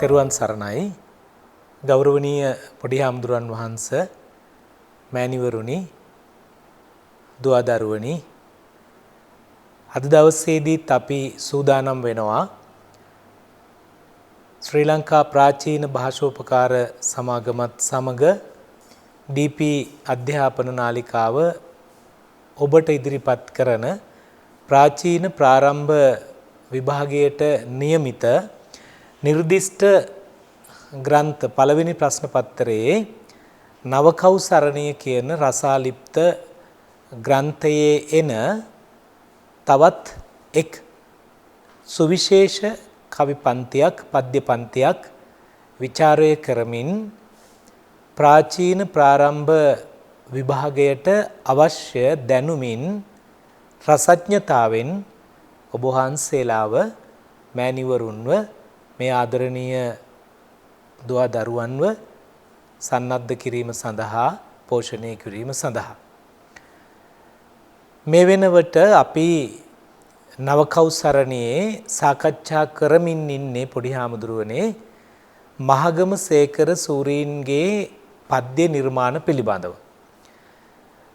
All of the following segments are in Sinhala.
තෙරුවන් සරණයි ගෞරවනීය පොඩි හාමුදුරන් වහන්සේ මෑණිවරුනි දුව දරුවනි අද දවසේදීත් අපි සූදානම් වෙනවා ශ්‍රී ලංකා ප්‍රාචීන භාෂෝපකාර සමාගමත් සමග DP අධ්‍යාපන නාලිකාව ඔබට ඉදිරිපත් කරන ප්‍රාචීන ප්‍රාරම්භ විභාගයට නියමිත නිර්දිෂ්ට ග්‍රන්ථ පළවෙනි ප්‍රශ්න පත්‍රයේ නවකෞසරණීය කියන රසාලිප්ත ග්‍රන්ථයේ එන තවත් එක් සුවිශේෂ කවි පන්තියක් පද්‍ය පන්තියක් විචාරය කරමින් ප්‍රාචීන ප්‍රාරම්භ විභාගයට අවශ්‍ය දැනුමින් රසඥතාවෙන් ඔබ වහන්සේලාව මෑණිවරුන්ව මේ ආදරණීය දුව දරුවන්ව සන්නද්ධ කිරීම සඳහා පෝෂණය කිරීම සඳහා මේ වෙනකොට අපි නවකෞසරණයේ සාකච්ඡා කරමින් ඉන්නේ පොඩි හාමුදුරුවනේ මහගම සේකර සූරීන්ගේ පද්‍ය නිර්මාණ පිළිබඳව.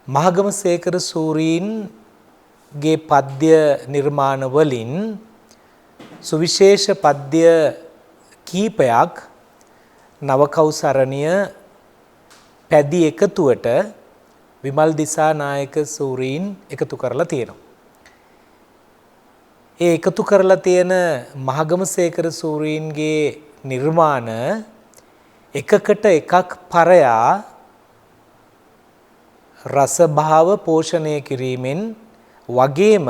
මහගම සේකර සූරීන්ගේ පද්‍ය නිර්මාණ වලින් සුවිශේෂ පද්‍ය කීපයක් නවකෞසරණීය පැදි එකතුවට විමල් දිසානායක සූරීන් එකතු කරලා තියෙනවා. ඒ එකතු කරලා තියෙන මහගම සේකර සූරීන්ගේ නිර්මාණ එකකට එකක් පරයා රසභාව පෝෂණය කිරීමෙන් වගේම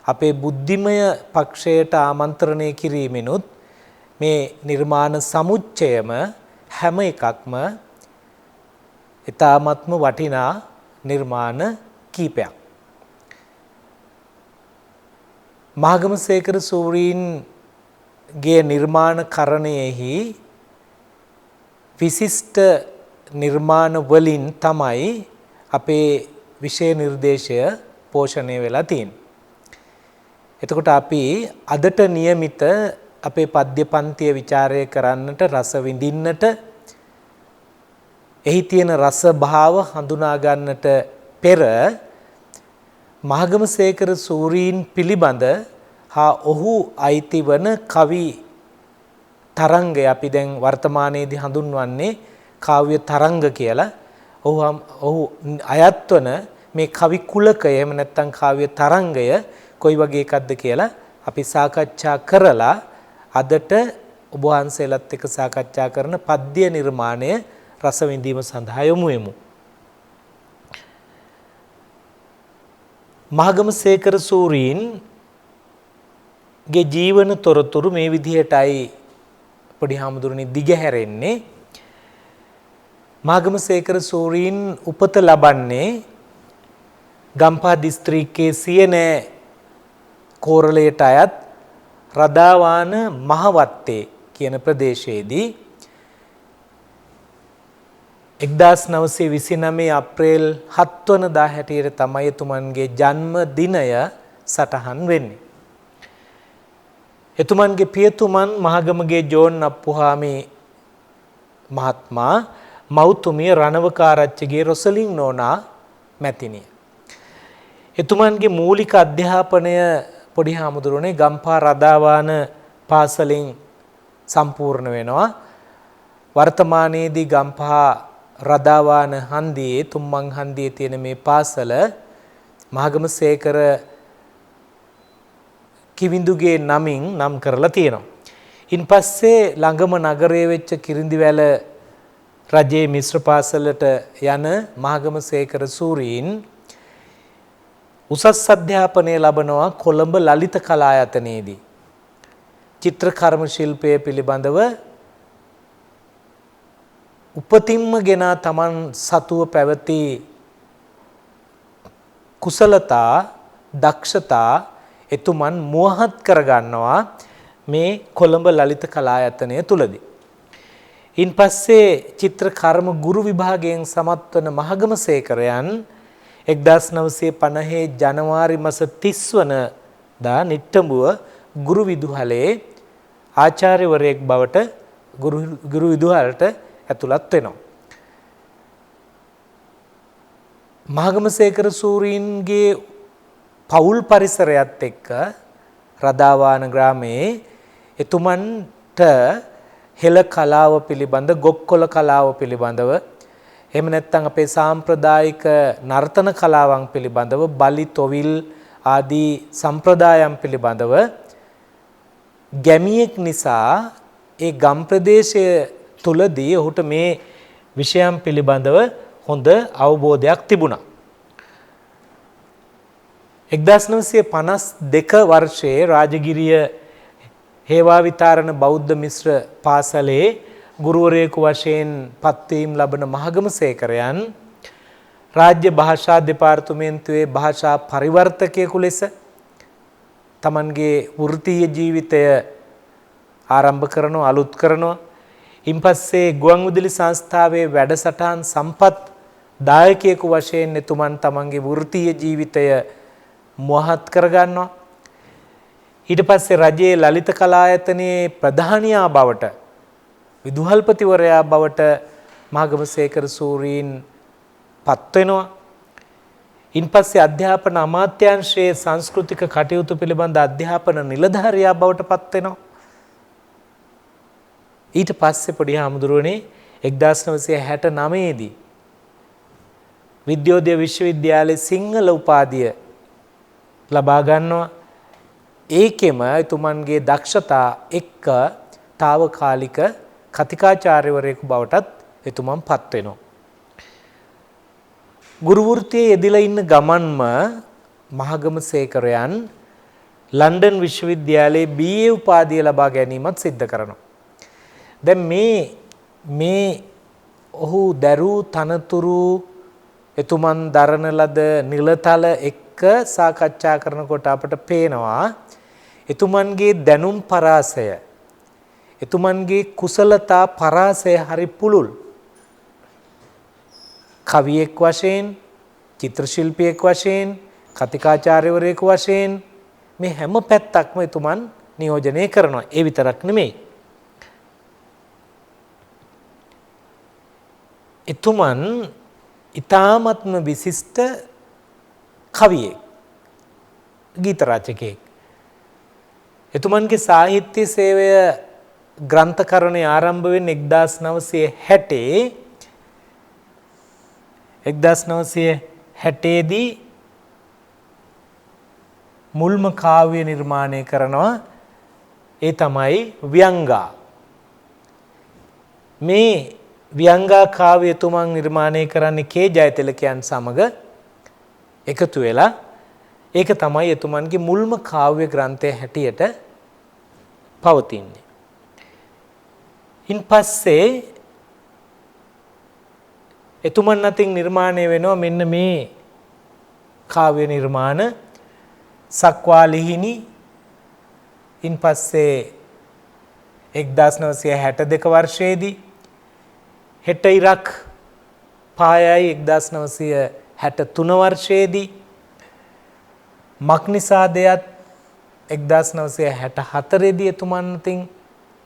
අපේ බුද්ධිමය පක්ෂයට ආමන්ත්‍රණය කිරීමෙනුත් මේ නිර්මාණ සමුච්චයම හැම එකක්ම ඉතාමත්ම වටිනා නිර්මාණ කීපයක්. මහගම සේකර සූරීන්ගේ නිර්මාණ කරණයෙහි විශිෂ්ට නිර්මාණ වලින් තමයි අපේ විෂය නිර්දේශය පෝෂණය වෙලා තියෙන්නේ. එතකොට අපි අදට નિયમિત අපේ පද්‍ය පන්තිය ਵਿਚාරය කරන්නට රස විඳින්නට එහි තියෙන රස භාව හඳුනා ගන්නට පෙර මහගම සේකර සූරීන් පිළිබඳ හා ඔහු අයිති වන කවි තරංගය අපි දැන් වර්තමානයේදී හඳුන්වන්නේ කාව්‍ය තරංග කියලා. ඔහු අයත් වන මේ කවි කුලකය එහෙම නැත්නම් කාව්‍ය තරංගය කොයි වගේ එකක්ද කියලා අපි සාකච්ඡා කරලා අදට ඔබ වහන්සේලාත් එක්ක සාකච්ඡා කරන පද්‍ය නිර්මාණය රස විඳීම සඳහා යොමු වෙමු. මහගම සේකර සූරීන්ගේ ජීවන තොරතුරු මේ විදිහටයි පොඩි හාමුදුරනේ දිගහැරෙන්නේ. මහගම සේකර සූරීන් උපත ලබන්නේ ගම්පහ දිස්ත්‍රික්කයේ සියනෑ කෝරළයට අයත් රදාවාන මහවත්තේ කියන ප්‍රදේශයේදී 1929 අප්‍රේල් 7 වනදා හැටියට තමයි එතුමන්ගේ ජන්ම දිනය සටහන් වෙන්නේ. එතුමන්ගේ පියතුමන් මහගමගේ ජෝන් අප්පුහාමි මහත්මයා මෞතුමිය රණවකාරච්චිගේ රොසලින් නෝනා මැතිණිය. එතුමන්ගේ මූලික අධ්‍යාපනය පොඩි හාමුදුරනේ ගම්පහ රදාවාන පාසලෙන් සම්පූර්ණ වෙනවා. වර්තමානයේදී ගම්පහ රදාවාන හන්දියේ තුම්මං හන්දියේ තියෙන මේ පාසල මහගම සේකර කිවිඳුගේ නමින් නම් කරලා තියෙනවා. ඉන්පස්සේ ළඟම නගරයේ වෙච්ච කිරිඳිවැල රජයේ මිශ්‍ර පාසලට යන මහගම සේකර සූරීන් උසස් අධ්‍යාපනය ලබනවා කොළඹ ලලිත කලායතනයේදී. චිත්‍ර කර්ම ශිල්පය පිළිබඳව උපතින්ම ගෙනා තමන් සතුව පැවති කුසලතා දක්ෂතා එතුමන් මුවහත් කරගන්නවා මේ කොළඹ ලලිත කලායතනය තුලදී. ඉන්පස්සේ චිත්‍ර කර්ම ගුරු විභාගයෙන් සමත් වන මහගම සේකරයන් 1950 ජනවාරි මාස 30 වනදා නිට්ටඹුව ගුරු විදුහලේ ආචාර්යවරයෙක් බවට ගුරු විදුහලට ඇතුළත් වෙනවා. මහගමසේකර සූරීන්ගේ පවුල් පරිසරයත් එක්ක රදාවාන ග්‍රාමයේ එතුමන්ට හෙළ කලාව පිළිබඳ ගොක්කොල කලාව පිළිබඳව එහෙම නැත්නම් අපේ සාම්ප්‍රදායික නර්තන කලාවන් පිළිබඳව බලි තොවිල් ආදී සම්ප්‍රදායන් පිළිබඳව ගැමියෙක් නිසා ඒ ගම් ප්‍රදේශය තුලදී ඔහුට මේ විෂයන් පිළිබඳව හොඳ අවබෝධයක් තිබුණා. 1952 වර්ෂයේ රාජගිරිය හේවා විතාරණ බෞද්ධ මිශ්‍ර පාසලේ ගුරුවරයෙකු වශයෙන් පත්වීම් ලබන මහගමසේකරයන් රාජ්‍ය භාෂා දෙපාර්තමේන්තුවේ භාෂා පරිවර්තකයෙකු ලෙස තමන්ගේ වෘත්තීය ජීවිතය ආරම්භ කරනවා, අලුත් කරනවා. ඉන්පස්සේ ගුවන්විදුලි සංස්ථාවේ වැඩසටහන් සම්පත් දායකයෙකු වශයෙන් එතුමන් තමන්ගේ වෘත්තීය ජීවිතය මුවහත් කරගන්නවා. ඊට පස්සේ රජයේ ලලිත කලායතනයේ ප්‍රධානියා බවට විදුහල්පතිවරයා බවට මහගමසේකර සූරීන් පත් වෙනවා. ඉන්පස්සේ අධ්‍යාපන අමාත්‍යාංශයේ සංස්කෘතික කටයුතු පිළිබඳ අධ්‍යාපන නිලධාරියා බවට පත් වෙනවා. ඊට පස්සේ පොඩි හාමුදුරුවනේ 1969 දී විද්‍යෝදය විශ්වවිද්‍යාලයේ සිංහල උපාධිය ලබා ගන්නවා. ඒකෙම එතුමන්ගේ දක්ෂතා එක්ක తాවකාලික කතිකාචාර්යවරයෙකු බවටත් එතුමන් පත් වෙනවා. ගුරු වෘත්තියේ යෙදලා ඉන්න ගමන්ම මහගමසේකරයන් ලන්ඩන් විශ්වවිද්‍යාලයේ BA උපාධිය ලබා ගැනීමත් සිද්ධ කරනවා. දැන් මේ ඔහු දරූ තනතුරු එතුමන් දරන ලද නිලතල එක්ක සාකච්ඡා කරනකොට අපට පේනවා එතුමන්ගේ දැනුම් පරාසය, එතුමන්ගේ කුසලතා පරාසය හරි පුළුල්. කවියෙක් වශයෙන්, චිත්‍ර ශිල්පියෙක් වශයෙන්, කතිකාචාර්යවරයෙකු වශයෙන් මේ හැම පැත්තක්ම එතුමන් නියෝජනය කරනවා. ඒ විතරක් නෙමෙයි. එතුමන් ඊ타ත්ම විශිෂ්ට කවියෙක්, ගීත රචකයෙක්. එතුමන්ගේ සාහිත්‍ය සේවය ග්‍රන්ථකරණය ආරම්භ වෙන්නේ 1960 දී මුල්ම කාව්‍ය නිර්මාණය කරනවා. ඒ තමයි ව්‍යංගා. මේ ව්‍යංගා කාව්‍ය එතුමන් නිර්මාණය කරන්නේ කේ ජයතිලකයන් සමග එකතු වෙලා. ඒක තමයි එතුමන්ගේ මුල්ම කාව්‍ය ග්‍රන්ථය හැටියට පවතින්නේ. ඉන්පස්සේ එතුමන් අතින් නිර්මාණය වෙනවා මෙන්න මේ කාව්‍ය නිර්මාණ සක්වාලිහිණි. ඉන්පස්සේ 1962 වර්ෂයේදී හෙට ඉරක් පායයි 1963 වර්ෂයේදී මක්නිසාදයත් 1964 දී එතුමන් අතින්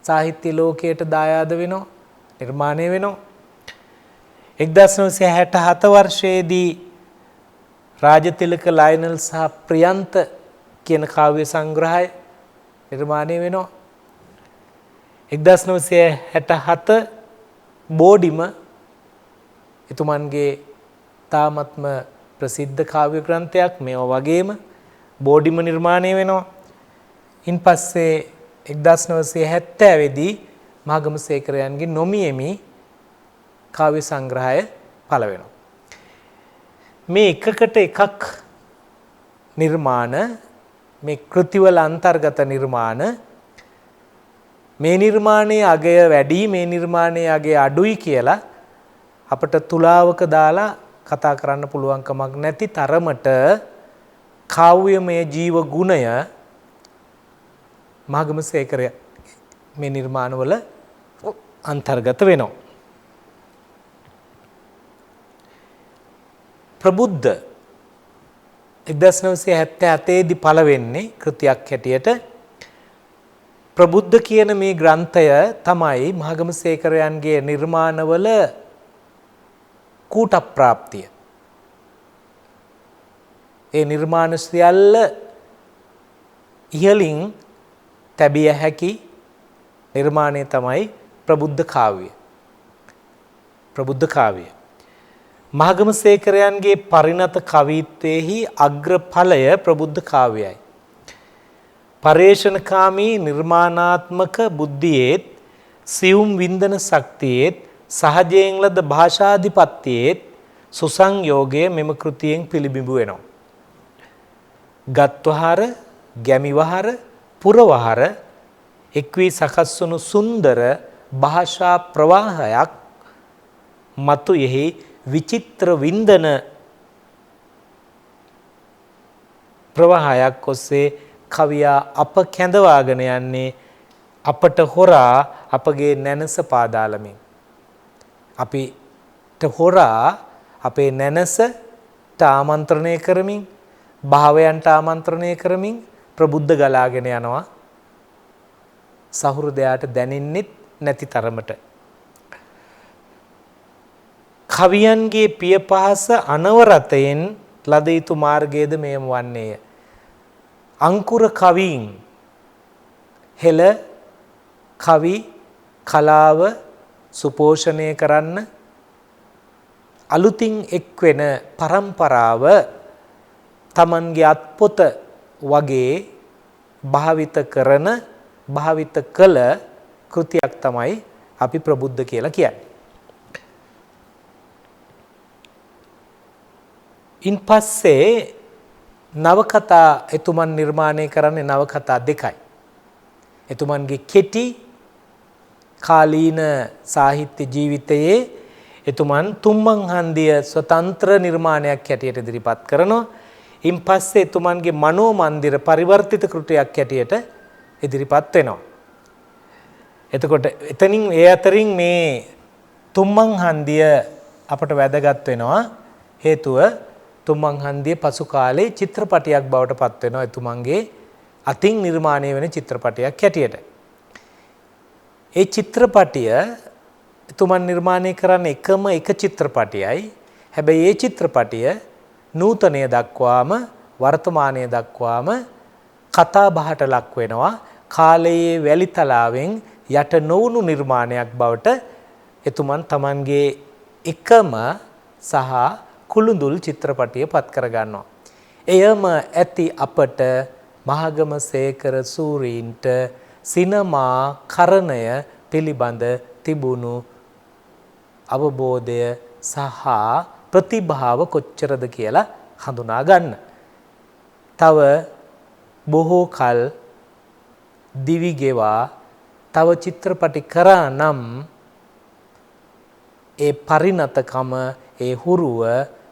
සාහිත්‍ය ලෝකයට දායාද වෙනවා, නිර්මාණය වෙනවා. 1967 වර්ෂයේදී රාජතිලක ලයනල් සහ ප්‍රියන්ත කියන කාව්‍ය සංග්‍රහය නිර්මාණය වෙනවා. 1967 බෝඩිම එතුමන්ගේ තාමත්ම ප්‍රසිද්ධ කාව්‍ය ග්‍රන්ථයක්. මේවා වගේම බෝඩිම නිර්මාණය වෙනවා. ඉන්පස්සේ 1970 දී මහගමසේකරයන්ගේ නොමියෙමි කාව්‍ය සංග්‍රහය පළ වෙනවා. මේ එකකට එකක් නිර්මාණ, මේ කෘතිවල අන්තර්ගත නිර්මාණ, මේ නිර්මාණයේ අගය වැඩි, මේ නිර්මාණයේ අගය අඩුයි කියලා අපට තුලාවක දාලා කතා කරන්න පුළුවන් කමක් නැති තරමට කාව්‍යමය ජීව ගුණය මහගමසේකරය මේ නිර්මාණවල අන්තර්ගත වෙනවා. ප්‍රබුද්ධ 1977 දී පළ වෙන්නේ කෘතියක් හැටියට. ප්‍රබුද්ධ කියන මේ ග්‍රන්ථය තමයි මහගමසේකරයන්ගේ නිර්මාණවල කූට ප්‍රාප්තිය. ඒ නිර්මාණ සියල්ල ඉහළින් තැබිය හැකි නිර්මාණය තමයි ප්‍රබුද්ධ කාව්‍ය. ප්‍රබුද්ධ කාව්‍ය. මහගමසේකරයන්ගේ පරිණත කවිත්වයේහි අග්‍රඵලය ප්‍රබුද්ධ කාව්‍යයි. පරේෂණකාමී නිර්මාණාත්මක බුද්ධියේත් සියුම් වින්දන ශක්තියේත් සහජයෙන් ලද භාෂාධිපත්‍යයේත් සුසංයෝගය මෙම කෘතියෙන් පිළිබිඹු වෙනවා. ගත්වහර, ගැමිවහර, පුරවහර එක් වී සකස් වුණු සුන්දර භාෂා ප්‍රවාහයක් මතු යෙහි විචිත්‍ර වින්දන ප්‍රවාහයක් ඔස්සේ කවියා අප කැඳවාගෙන යන්නේ අපට හොරා අපගේ නැනස පාදාලමින්. අපිට හොරා අපේ නැනසට ආමන්ත්‍රණය කරමින්, භාවයන්ට ආමන්ත්‍රණය කරමින් ප්‍රබුද්ධ ගලාගෙන යනවා. සහෘදයාට දැනෙන්නෙත් නැති තරමට. කවියන්ගේ පිය පහස අනවරතයෙන් ලද යුතු මාර්ගයේද මෙයම වන්නේය. අංකුර කවීන් හෙළ කවි කලාව සුපෝෂණය කරන්න අලුතින් එක්වෙන පරම්පරාව තමන්ගේ අත්පොත වගේ භාවිත කළ කෘතියක් තමයි අපි ප්‍රබුද්ධ කියලා කියන්නේ. ඉන් පස්සේ නවකතා එතුමන් නිර්මාණය කරන්නේ නවකතා දෙකයි. එතුමන්ගේ කෙටි කාලීන සාහිත්‍ය ජීවිතයේ එතුමන් තුම්මං හන්දිය ස්වතන්ත්‍ර නිර්මාණයක් හැටියට ඉදිරිපත් කරනවා. ඉන් පස්සේ එතුමන්ගේ මනෝ මන්දිර පරිවර්තිත කෘතියක් හැටියට ඉදිරිපත් වෙනවා. එතකොට එතනින් ඒ අතරින් මේ තුම්මං හන්දිය අපට වැදගත් වෙනවා. හේතුව තුම්මං හන්දිය පසු කාලේ චිත්‍රපටයක් බවට පත් වෙනවා එතුමන්ගේ අතින් නිර්මාණය වෙන චිත්‍රපටයක් හැටියට. ඒ චිත්‍රපටය එතුමන් නිර්මාණය කරන්න එකම එක චිත්‍රපටයයි. හැබැයි ඒ චිත්‍රපටය නූතනය දක්වාම වර්තමානය දක්වාම කතා බහට ලක් වෙනවා. කාලයේ වැලිතලාවෙන් යට නොවුණු නිර්මාණයක් බවට එතුමන් තමන්ගේ එකම සහ කුළුඳුල් චිත්‍රපටිය පත් කරගන්නවා. එයම ඇති අපට මහගමසේකර සූරීන්ට සිනමා කරණය පිළිබඳ තිබුණු අවබෝධය සහ ප්‍රතිභාව කොච්චරද කියලා හඳුනා ගන්න. තව බොහෝ කල් දිවි ගෙවා තව චිත්‍රපටි කරා නම් ඒ පරිණතකම ඒ හුරුව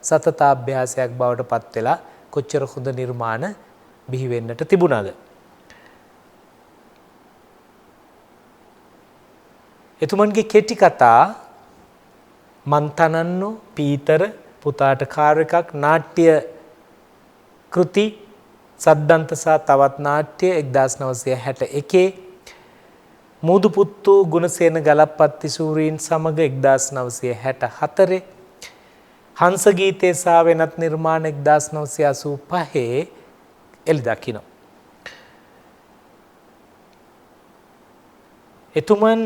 සතතාභ්‍යාසයක් බවට පත් වෙලා කොච්චර හොඳ නිර්මාණ බිහි වෙන්නට තිබුණාද. එතුමන්ගේ කෙටි කතා මන්තනන්නෝ පීතර පුතාට කාර් එකක් නාට්‍ය කෘති සද්දන්ත සහ තවත් නාට්‍ය 1961 මුදුපුත්තු ගුණසේන ගලප්පත්ති සූරීන් සමග 1964 හංස ගීතේ සහ වෙනත් නිර්මාණ 1985 එළි දකින්න. එතුමන්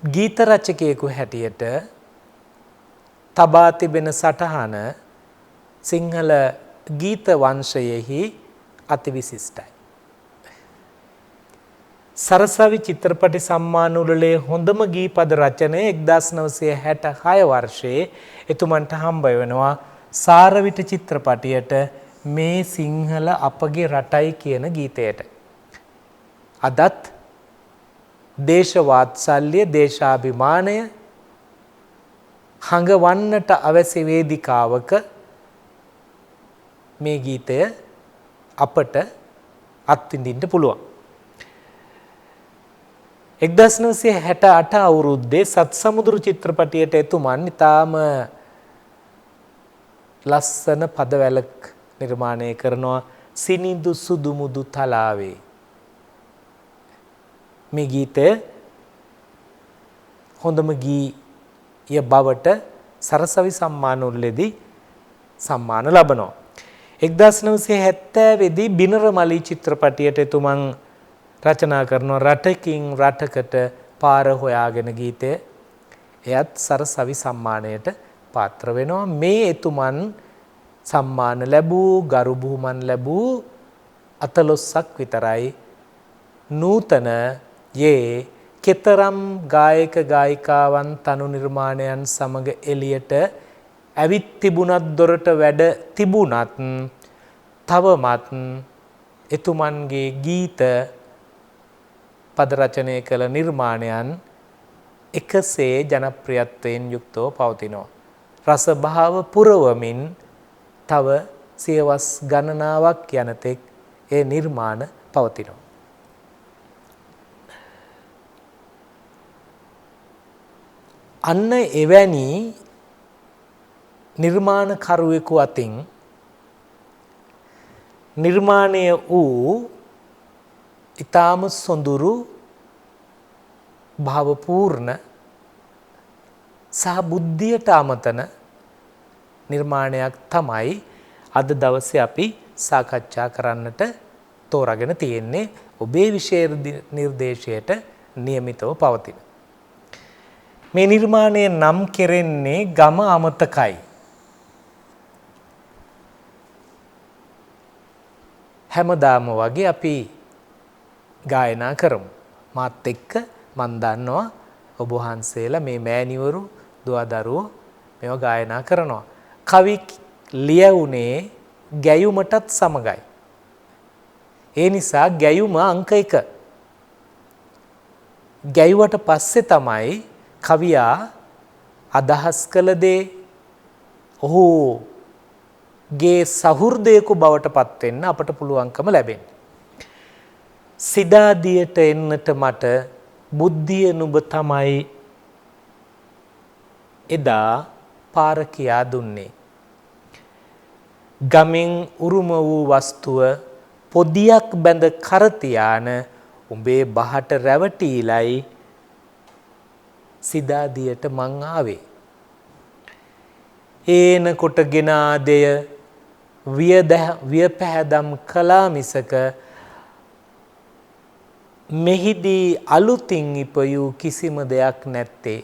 ගීත රචකයෙකු හැටියට තබා තිබෙන සටහන සිංහල ගීත වංශයෙහි අතිවිශිෂ්ටයි. සරසවි චිත්‍රපටි සම්මාන උළෙලේ හොඳම ගීපද රචනය 1966 වර්ෂයේ එතුමන්ට හම්බ වෙනවා සාරවිට චිත්‍රපටියට මේ සිංහල අපගේ රටයි කියන ගීතයට. අදත් දේශවාත්සල්‍ය දේශාභිමානය හඟවන්නට අවැසි වේදිකාවක මේ ගීතය අපට අත්විඳින්න පුළුවන්. 1968 අවුරුද්දේ සත්සමුදුරු චිත්‍රපටියට එතුමන් ඉතාම ලස්සන පදවැලක් නිර්මාණය කරනවා සිනිඳු සුදුමුදු තලාවේ. මේ ගීතය හොඳම ගීය බවට සරසවි සම්මානවලදී සම්මාන ලබනවා. 1970 දී බිනරමලී චිත්‍රපටයට එතුමන් රචනා කරන රටකින් රටකට පාර හොයාගෙන ගීතය එයත් සරසවි සම්මානයට පාත්‍ර වෙනවා. මේ එතුමන් සම්මාන ලැබූ ගරු බුහුමන් ලැබූ 14ක් විතරයි. නූතන යේ කෙතරම් ගායක ගායිකාවන් තනු නිර්මාණයන් සමග එළියට ඇවිත් තිබුණත් දොරට වැඩ තිබුණත් තවමත් එතුමන්ගේ ගීත පද රචනය කළ නිර්මාණයන් එකසේ ජනප්‍රියත්වයෙන් යුක්තව පවතිනවා. රස භාව පුරවමින් තව සියවස් ගණනාවක් යනතෙක් ඒ නිර්මාණ පවතිනවා. අන්න එවැනි නිර්මාණකරුවෙකු අතින් නිර්මාණය වූ ඊටාම සොඳුරු භාවපූර්ණ සහ බුද්ධියට අමතන නිර්මාණයක් තමයි අද දවසේ අපි සාකච්ඡා කරන්නට තෝරාගෙන තියෙන්නේ. ඔබේ විෂය නිර්දේශයට නියමිතව පවතින මේ නිර්මාණය නම් කෙරෙන්නේ ගම අමතකයි. හැමදාම වගේ අපි ගායනා කරමු. මාත් එක්ක මන් දන්නවා ඔබ වහන්සේලා මේ මෑණිවරු දුවදරුවෝ මේවා ගායනා කරනවා. කවි ලියුනේ ගැයුමටත් සමගයි. ඒ නිසා ගැයුම අංක 1. ගැයුවට පස්සේ තමයි කවියා අදහස් කළ දේ ඔහුගේ සහෘදයකු බවට පත් වෙන්න අපට පුළුවන්කම ලැබෙන්නේ. සිතාදියට එන්නට මට බුද්ධිය නුඹ තමයි එදා පාර කියා දුන්නේ. ගමෙන් උරුම වූ වස්තුව පොදියක් බැඳ කර තියාන උඹේ බහට රැවටිලයි සිතාදියට මං ආවේ. ඒන කොටගෙන ආදය වියපැහැදම් කළා මිසක මෙහිදී අලුතින් ඉපයූ කිසිම දෙයක් නැත්තේ.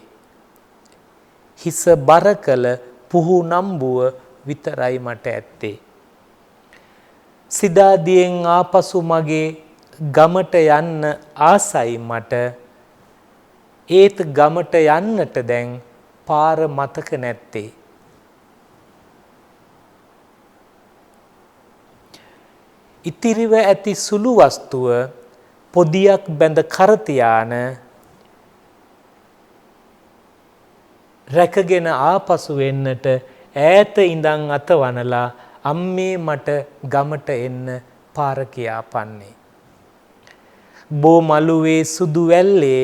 හිස බර කළ පුහු නම්බුව විතරයි මට ඇත්තේ. සිතාදියෙන් ආපසු මගේ ගමට යන්න ආසයි මට. ඒත් ගමට යන්නට දැන් පාර මතක නැත්තේ. ඉතිරිව ඇති සුළු වස්තුව පොදියක් බැඳ කර තියාන රැකගෙන ආපසු වෙන්නට ඈත ඉඳන් අතවනලා අම්මේ මට ගමට එන්න පාර කියා පන්නේ. බෝ මළුවේ සුදු වැල්ලේ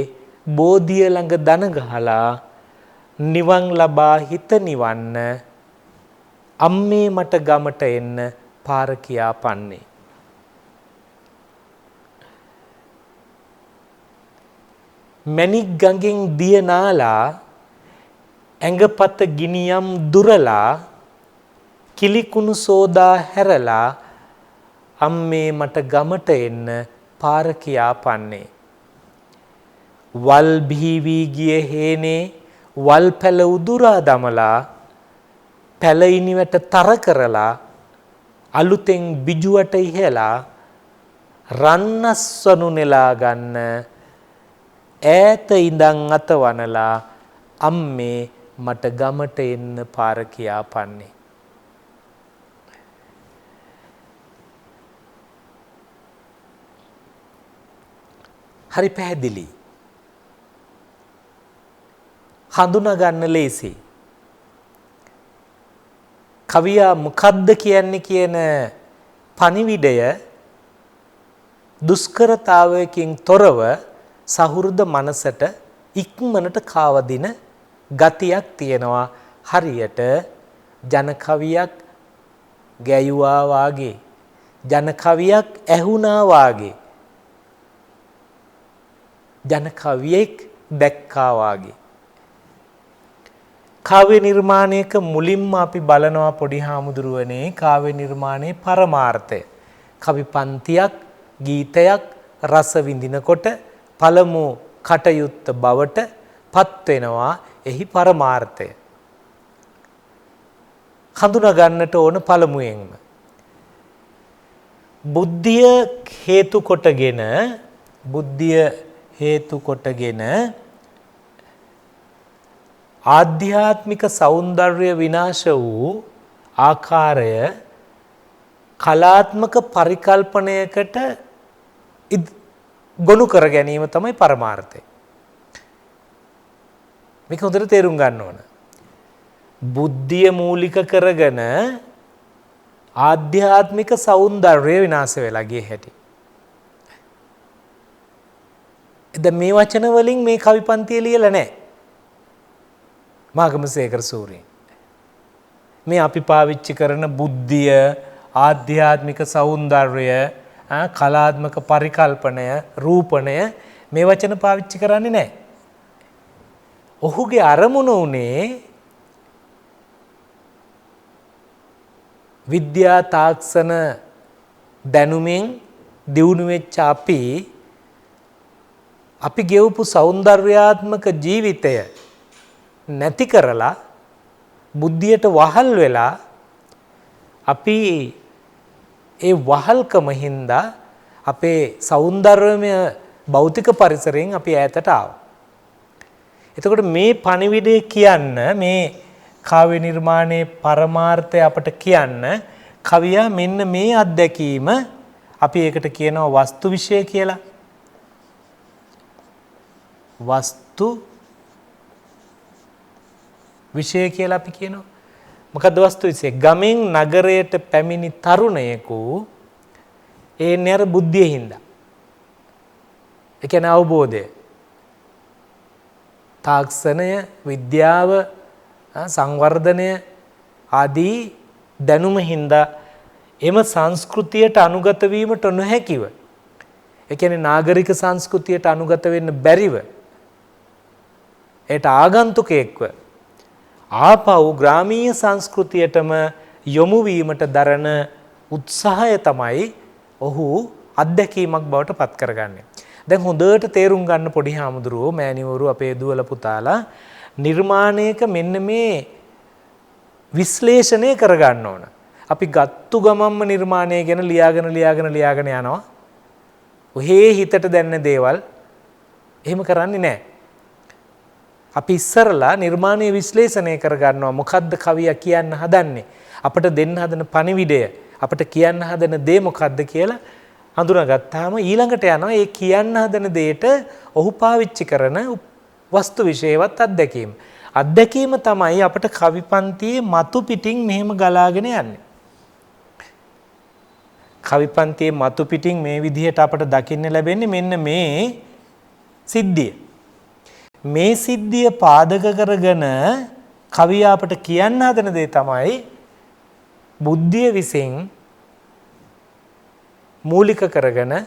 බෝධිය ළඟ දන ගහලා නිවන් ලබා හිත නිවන්න අම්මේ මට ගමට එන්න පාර කියා පන්නේ. මැණික් ගඟෙන් දිය නාලා ඇඟපත ගිනියම් දුරලා කිලිකුණු සෝදා හැරලා අම්මේ මට ගමට එන්න පාර කියා පන්නේ. වල් බිහිවී ගිය හේනේ වල් පැල උදුරා දමලා පැලයිනිවට තර කරලා අලුතෙන් බිජුවට ඉහලා රන්නස්වනු නෙලා ගන්න ඈත ඉඳන් අතවනලා අම්මේ මට ගමට එන්න පාර කියා පන්නේ. හරි පැහැදිලි. හඳුනා ගන්න ලේසි. කවියා මොකද්ද කියන්නේ කියන පණිවිඩය දුෂ්කරතාවයකින් තොරව සහෘද මනසට ඉක්මනට කාවදින ගතියක් තියෙනවා. හරියට ජන කවියක් ගැයුවා වාගේ, ජන කවියක් ඇහුණා වාගේ. ජන කවියෙක් දැක්කා වාගේ. කාව්‍ය නිර්මාණයක මුලින්ම අපි බලනවා පොඩි හාමුදුරුවනේ කාව්‍ය නිර්මාණයේ පරමාර්ථය. කවි පන්තියක් ගීතයක් රස විඳිනකොට පළමු කටයුත්ත බවට පත් වෙනවා එහි පරමාර්ථය. හඳුනා ගන්නට ඕන පළමුවෙන්ම බුද්ධිය හේතු කොටගෙන ආධ්‍යාත්මික සෞන්දර්ය විනාශ වූ ආකාරය කලාත්මක පරිකල්පනයකට ගොනු කර ගැනීම තමයි පරමාර්ථය. මේක හොඳට තේරුම් ගන්න ඕන. බුද්ධිය මූලික කරගෙන ආධ්‍යාත්මික සෞන්දර්යය විනාශ වෙලා ගිය හැටි. දැන් මේ වචන වලින් මේ කවි පන්තිය ලියලා නැහැ. මාගමසේකර සූරීන්. මේ අපි පාවිච්චි කරන බුද්ධිය, ආධ්‍යාත්මික සෞන්දර්යය, කලාත්මක පරිකල්පනය, රූපණය මේ වචන පාවිච්චි කරන්නේ නැහැ. ඔහුගේ අරමුණ උනේ විද්‍යා තාක්ෂණ දැනුමින් දියුණු වෙච්ච අපි ගෙවපු සෞන්දර්යාත්මක ජීවිතය නැති කරලා බුද්ධියට වහල් වෙලා අපි ඒ වහල්කම හින්දා අපේ සෞන්දර්යමය භෞතික පරිසරයෙන් අපි ඈතට ආවා. එතකොට මේ පණිවිඩය කියන්න මේ කාව්‍ය නිර්මාණයේ පරමාර්ථය අපට කියන්න කවියා මෙන්න මේ අත්දැකීම අපි ඒකට කියනවා වස්තු විෂය කියලා. වස්තු විෂය කියලා අපි කියනවා. මොකද්ද වස්තු විෂය? ගමෙන් නගරයට පැමිණි තරුණයෙකු එන්නේ අර බුද්ධිය හින්දා. ඒ කියන්නේ අවබෝධය. තාක්ෂණය, විද්‍යාව, සංවර්ධනය ආදී දැනුම හින්දා එම සංස්කෘතියට අනුගත වීමට නොහැකිව, ඒ කියන්නේ නාගරික සංස්කෘතියට අනුගත වෙන්න බැරිව, ඒට ආගන්තුකයෙක්ව ආපහු ග්‍රාමීය සංස්කෘතියටම යොමු වීමට දරන උත්සාහය තමයි ඔහු අත්දැකීමක් බවට පත් කරගන්නේ. දැන් හොඳට තේරුම් ගන්න පොඩි හාමුදුරුවෝ, මෑණිවරු, අපේ දුවල පුතාලා නිර්මාණයක මෙන්න මේ විශ්ලේෂණය කරගන්න ඕන. අපි ගත්තු ගමම්ම නිර්මාණය ගැන ලියාගෙන යනවා. ඔහේ හිතට දැනෙන දේවල් එහෙම කරන්නේ නැහැ. අපි ඉස්සරලා නිර්මාණය විශ්ලේෂණය කරගන්නවා. මොකද්ද කවියා කියන්න හදන්නේ? අපට දෙන්න හදන පණිවිඩය, අපට කියන්න හදන දේ මොකද්ද කියලා හඳුනාගත්තාම ඊළඟට යනවා ඒ කියන්න හදන දෙයට ඔහු පාවිච්චි කරන වස්තු විශේෂවත් අත්දැකීම. අත්දැකීම තමයි අපට කවි පන්තියේ මතු පිටින් මෙහෙම ගලාගෙන යන්නේ. කවි පන්තියේ මතු පිටින් මේ විදිහට අපට දකින්න ලැබෙන්නේ මෙන්න මේ සිද්ධිය. මේ සිද්ධිය පාදක කරගෙන කවියා අපට කියන්න හදන දේ තමයි බුද්ධිය විසින් මූලික කරගෙන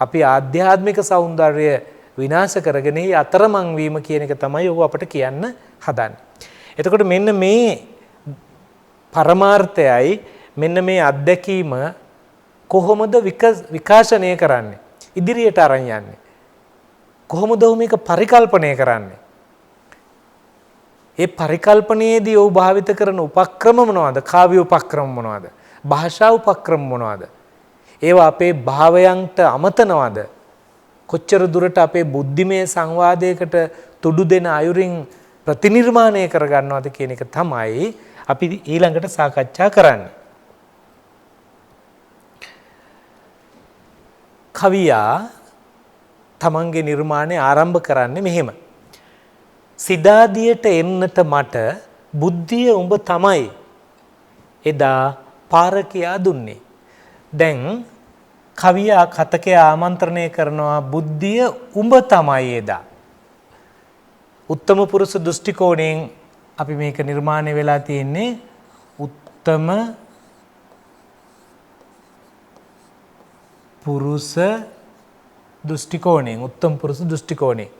අපි ආධ්‍යාත්මික සෞන්දර්යය විනාශ කරගෙන අතරමං වීම කියන එක තමයි ඔහු අපට කියන්න හදන්නේ. එතකොට මෙන්න මේ පරමාර්ථයයි මෙන්න මේ අත්දැකීම කොහොමද විකාශනය කරන්නේ? ඉදිරියට අරන් යන්නේ. කොහොමද ඔහු මේක පරිකල්පනය කරන්නේ? ඒ පරිකල්පනයේදී ඔහු භාවිත කරන උපක්‍රම මොනවද? කාව්‍ය උපක්‍රම මොනවද? භාෂා උපක්‍රම මොනවද? ඒවා අපේ භාවයන්ට අමතනවද? කොච්චර දුරට අපේ බුද්ධිමය සංවාදයකට තුඩු දෙන අයුරින් ප්‍රතිනිර්මාණය කරගන්නවද කියන එක තමයි අපි ඊළඟට සාකච්ඡා කරන්නේ. කවියා තමන්ගේ නිර්මාණය ආරම්භ කරන්නේ මෙහෙම. සිතාදියට එන්නට මට බුද්ධිය උඹ තමයි එදා පාර කියා දුන්නේ. දැන් කවියා කතකයා ආමන්ත්‍රණය කරනවා බුද්ධිය උඹ තමයි එදා. උත්තම පුරුෂ දෘෂ්ටි කෝණයෙන් අපි මේක නිර්මාණය වෙලා තියෙන්නේ. උත්තම පුරුෂ දෘෂ්ටි කෝණයෙන් උත්තම පුරුෂ දෘෂ්ටි කෝණයෙන්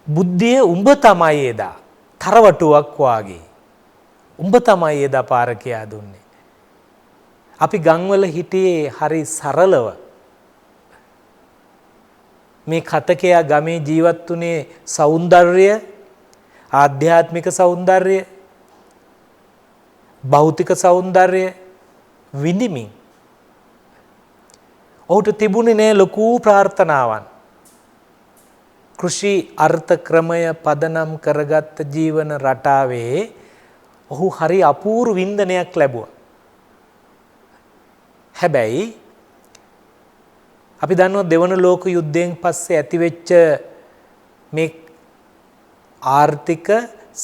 බුද්ධිය උඹ තමයි එදා තරවටුවක් වාගේ උඹ තමයි එදා පාර කියා දුන්නේ. අපි ගම්වල හිටියේ හරි සරලව. මේ කතකයා ගමේ ජීවත් වුණේ సౌందර්ය ආධ්‍යාත්මික సౌందර්ය භෞතික సౌందර්ය විඳිමින් ඔහුට තිබුණේ නෑ ලොකු ප්‍රාර්ථනාවන්. කෘෂි අර්ථ ක්‍රමය පදනම් කරගත් ජීවන රටාවේ ඔහු හරි අපූර්ව වින්දනයක් ලැබුවා. හැබැයි අපි දන්නවා දෙවන ලෝක යුද්ධයෙන් පස්සේ ඇතිවෙච්ච මේ ආර්ථික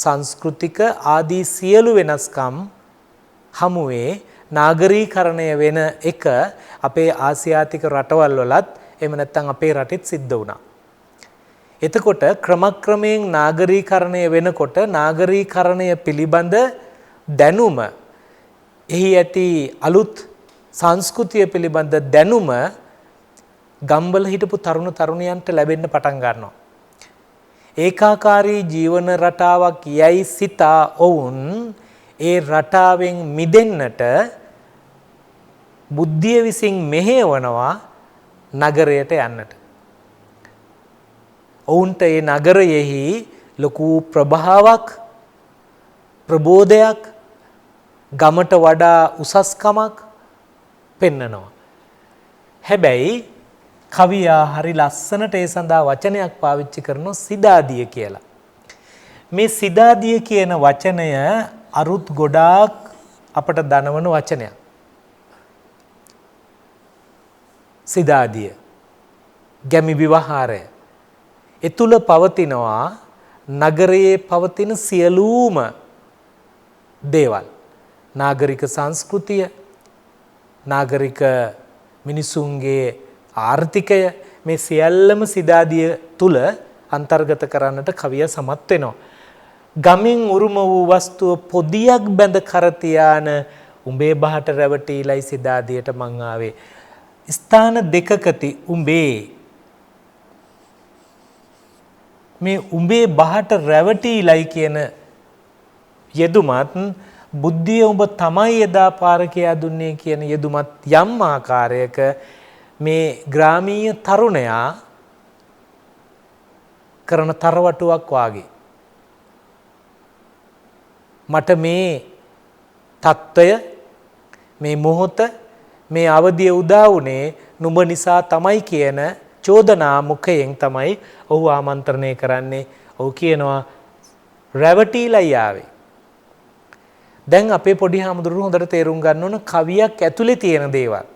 සංස්කෘතික ආදී සියලු වෙනස්කම් හමුවේ නාගරීකරණය වෙන එක අපේ ආසියාතික රටවල් වලත් එහෙම නැත්නම් අපේ රටෙත් සිද්ධ වුණා. එතකොට ක්‍රමක්‍රමයෙන් නාගරීකරණය වෙනකොට නාගරීකරණය පිළිබඳ දැනුම එහි ඇති අලුත් සංස්කෘතිය පිළිබඳ දැනුම ගම්වල හිටපු තරුණ තරුණියන්ට ලැබෙන්න පටන් ගන්නවා. ඒකාකාරී ජීවන රටාවක් යයි සිතා ඔවුන් ඒ රටාවෙන් මිදෙන්නට බුද්ධිය විසින් මෙහෙවනවා නගරයට යන්නට. ඔවුන්ට ඒ නගරයෙහි ලොකු ප්‍රභාවක් ප්‍රබෝධයක් ගමට වඩා උසස්කමක් පෙන්නනවා. හැබැයි කවියා හරි ලස්සනට ඒ සඳහා වචනයක් පාවිච්චි කරනවා සිදාදිය කියලා. මේ සිදාදිය කියන වචනය අරුත් ගොඩාක් අපට දනවන වචනයක්. සිදාදිය ගැමි විවහාරය ඒ තුල පවතිනවා නගරයේ පවතින සියලුම දේවල්. නාගරික සංස්කෘතිය නාගරික මිනිසුන්ගේ ආර්ථිකය මේ සියල්ලම සිදාදිය තුල අන්තර්ගත කරන්නට කවිය සමත් වෙනවා. ගමින් උරුම වූ වස්තුව පොදියක් බැඳ කර තියාන උඹේ බහට රැවටිලයි සිදාදියට මං ආවේ. ස්ථාන දෙකකති උඹේ මේ උඹේ බහට රැවටිලයි කියන යෙදුමත් බුද්ධිය උඹ තමයි එදා පාර කියා දුන්නේ කියන යෙදුමත් යම් ආකාරයක මේ ග්‍රාමීය තරුණයා කරන තරවටුවක් වාගේ. මට මේ తত্ত্বය මේ මොහොත මේ අවදිය උදා වුණේ නුඹ නිසා තමයි කියන චෝදනා මුඛයෙන් තමයි ඔහු ආමන්ත්‍රණය කරන්නේ. ඔහු කියනවා රැවටිලා යාවේ. දැන් අපේ පොඩි හාමුදුරුවෝ හොඳට තේරුම් ගන්න ඕන කවියක් ඇතුලේ තියෙන දේවල්.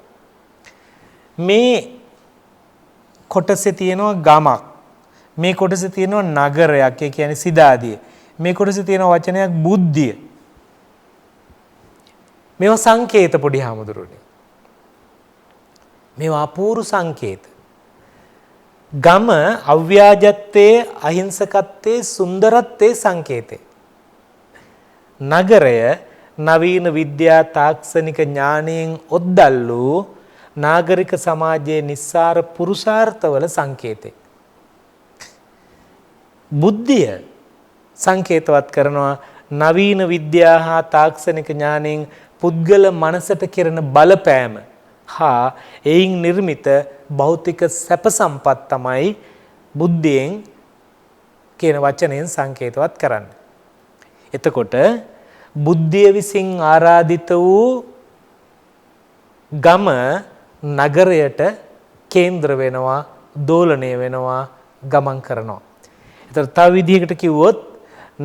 මේ කොටසේ තියෙනවා ගමක්. මේ කොටසේ තියෙනවා නගරයක්. ඒ කියන්නේ සිදාදිය. මේ කොටසේ තියෙනවා වචනයක් බුද්ධිය. මේවා සංකේත පොඩි හාමුදුරුවනේ. මේවා අපූර්ව සංකේත. ගම අව්‍යාජත්තේ අහිංසකත්තේ සුන්දරත්තේ සංකේතේ. නගරය නවීන විද්‍යා තාක්ෂණික ඥානයෙන් ඔද්දල්ලු නාගරික සමාජයේ නිස්සාර පුරුෂාර්ථවල සංකේතේ. බුද්ධිය සංකේතවත් කරනවා නවීන විද්‍යා හා තාක්ෂණික ඥානයෙන් පුද්ගල මනසට කෙරෙන බලපෑම හා එයින් නිර්මිත භෞතික සැප සම්පත් තමයි බුද්ධියෙන් කියන වචනයෙන් සංකේතවත් කරන්නේ. එතකොට බුද්ධිය විසින් ආරාධිත වූ ගම නගරයට කේන්ද්‍ර වෙනවා, දෝලණය වෙනවා, ගමන් කරනවා. ඒතර තව විදිහකට කිව්වොත්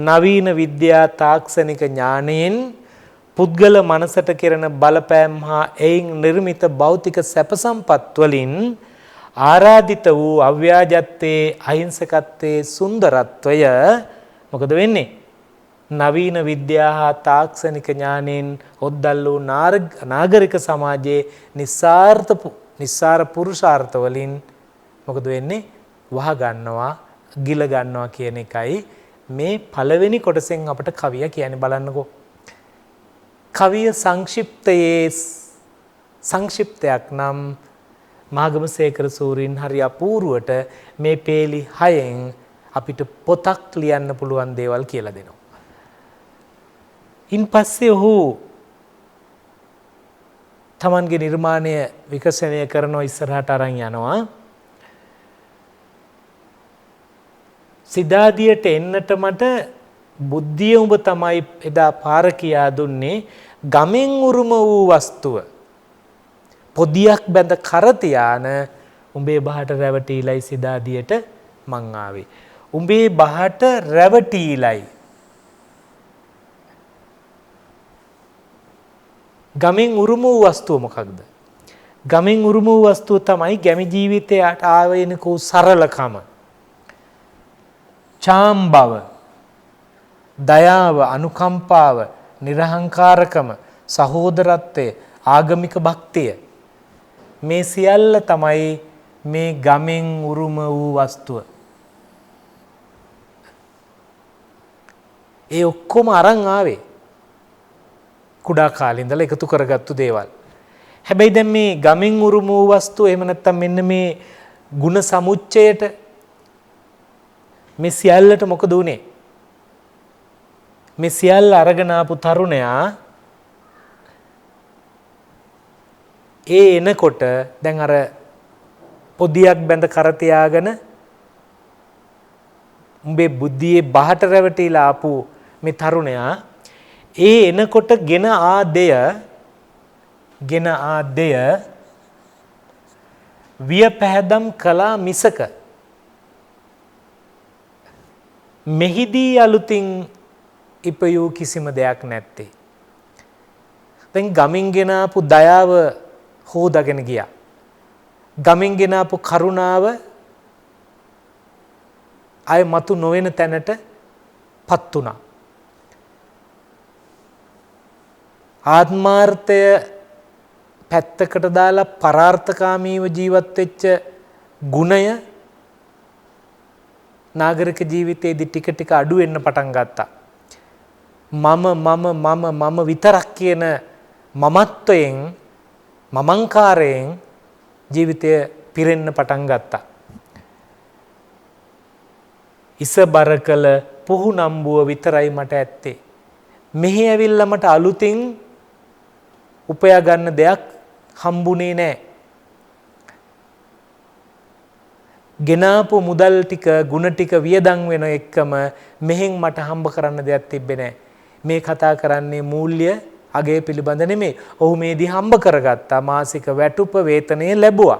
නවීන විද්‍යා තාක්ෂණික ඥානයෙන් පුද්ගල මනසට කෙරෙන බලපෑම් හා එයින් නිර්මිත භෞතික සැප සම්පත් වලින් ආරාධිත වූ අව්‍යාජත්තේ අහිංසකත්තේ සුන්දරත්වය මොකද වෙන්නේ? නවීන විද්‍යා හා තාක්ෂණික ඥානයෙන් ඔද්දල් වූ නාගරික සමාජයේ නිස්සාර පුරුෂාර්ථ වලින් මොකද වෙන්නේ? වහ ගන්නවා, ගිල ගන්නවා කියන එකයි මේ පළවෙනි කොටසෙන් අපට කවිය කියන්නේ. බලන්නකෝ. කවිය සංක්ෂිප්තයේ සංක්ෂිප්තයක් නම් මහගමසේකර සූරීන් හරි අපූර්වට මේ පේලි 6න් අපිට පොතක් ලියන්න පුළුවන් දේවල් කියලා දෙනවා. ඉන් පස්සේ ඔහු තමන්ගේ නිර්මාණය විකසනය කරන ඉස්සරහට අරන් යනවා. සිද්ධාදියට එන්නට මට බුද්ධිය උඹ තමයි එදා පාර කියා දුන්නේ. ගමෙන් උරුම වූ වස්තුව පොදියක් බැඳ කර තියාන උඹේ බහට රැවටිලයි සිද්ධාදියට මං ආවේ. උඹේ බහට රැවටිලයි. ගමෙන් උරුම වූ වස්තුව මොකක්ද? ගමෙන් උරුම වූ වස්තුව තමයි ගැමි ජීවිතයට ආවේනික වූ සරලකම, චාම් බව, දයාව, අනුකම්පාව, නිර්හංකාරකම, සහෝදරත්වය, ආගමික භක්තිය, මේ සියල්ල තමයි මේ ගමෙන් උරුම වූ වස්තුව. ඒ ඔක්කොම අරන් ආවේ කුඩා කාලේ ඉඳලා එකතු කරගත්තු දේවල්. හැබැයි දැන් මේ ගමෙන් උරුම වූ වස්තුව එහෙම නැත්නම් මෙන්න මේ ಗುಣ සමුච්චයට මේ සියල්ලට මොකද උනේ? මේ සියල්ල අරගෙන ආපු තරුණයා ඒ එනකොට දැන් අර පොදියක් බැඳ කර තියාගෙන උඹේ බුද්ධියේ බහට රැවටිලා ආපු මේ තරුණයා ඒ එනකොට ගෙන ආදය විය පැහැදම් කළා මිසක මෙහිදී අලුතින් ඉපයූ කිසිම දෙයක් නැත්තේ. දැන් ගමින් ගෙන ආපු දයාව හොදාගෙන ගියා. ගමින් ගෙන ආපු කරුණාව අය මතු නොවන තැනට පත් වුණා. ආත්මාර්ථය පැත්තකට දාලා පරාර්ථකාමීව ජීවත් වෙච්ච ගුණය නාගරික ජීවිතයේදී ටික ටික අඩු වෙන්න පටන් ගත්තා. මම විතරක් කියන මමත්වයෙන් මමංකාරයෙන් ජීවිතය පිරෙන්න පටන් ගත්තා. ඉස බර කළ පුහු නම්බුව විතරයි මට ඇත්තේ. මෙහි ඇවිල්ලා මට අලුතින් උපයා ගන්න දෙයක් හම්බුනේ නැහැ. ගෙනාපු මුදල් ටික ගුණ ටික වියදම් වෙන එකම මෙහෙන් මට හම්බ කරන්න දෙයක් තිබ්බේ නැහැ. මේ කතා කරන්නේ මූල්‍ය අගය පිළිබඳ නෙමෙයි. ඔහු මේදී හම්බ කරගත්තා මාසික වැටුප වේතනය ලැබුවා.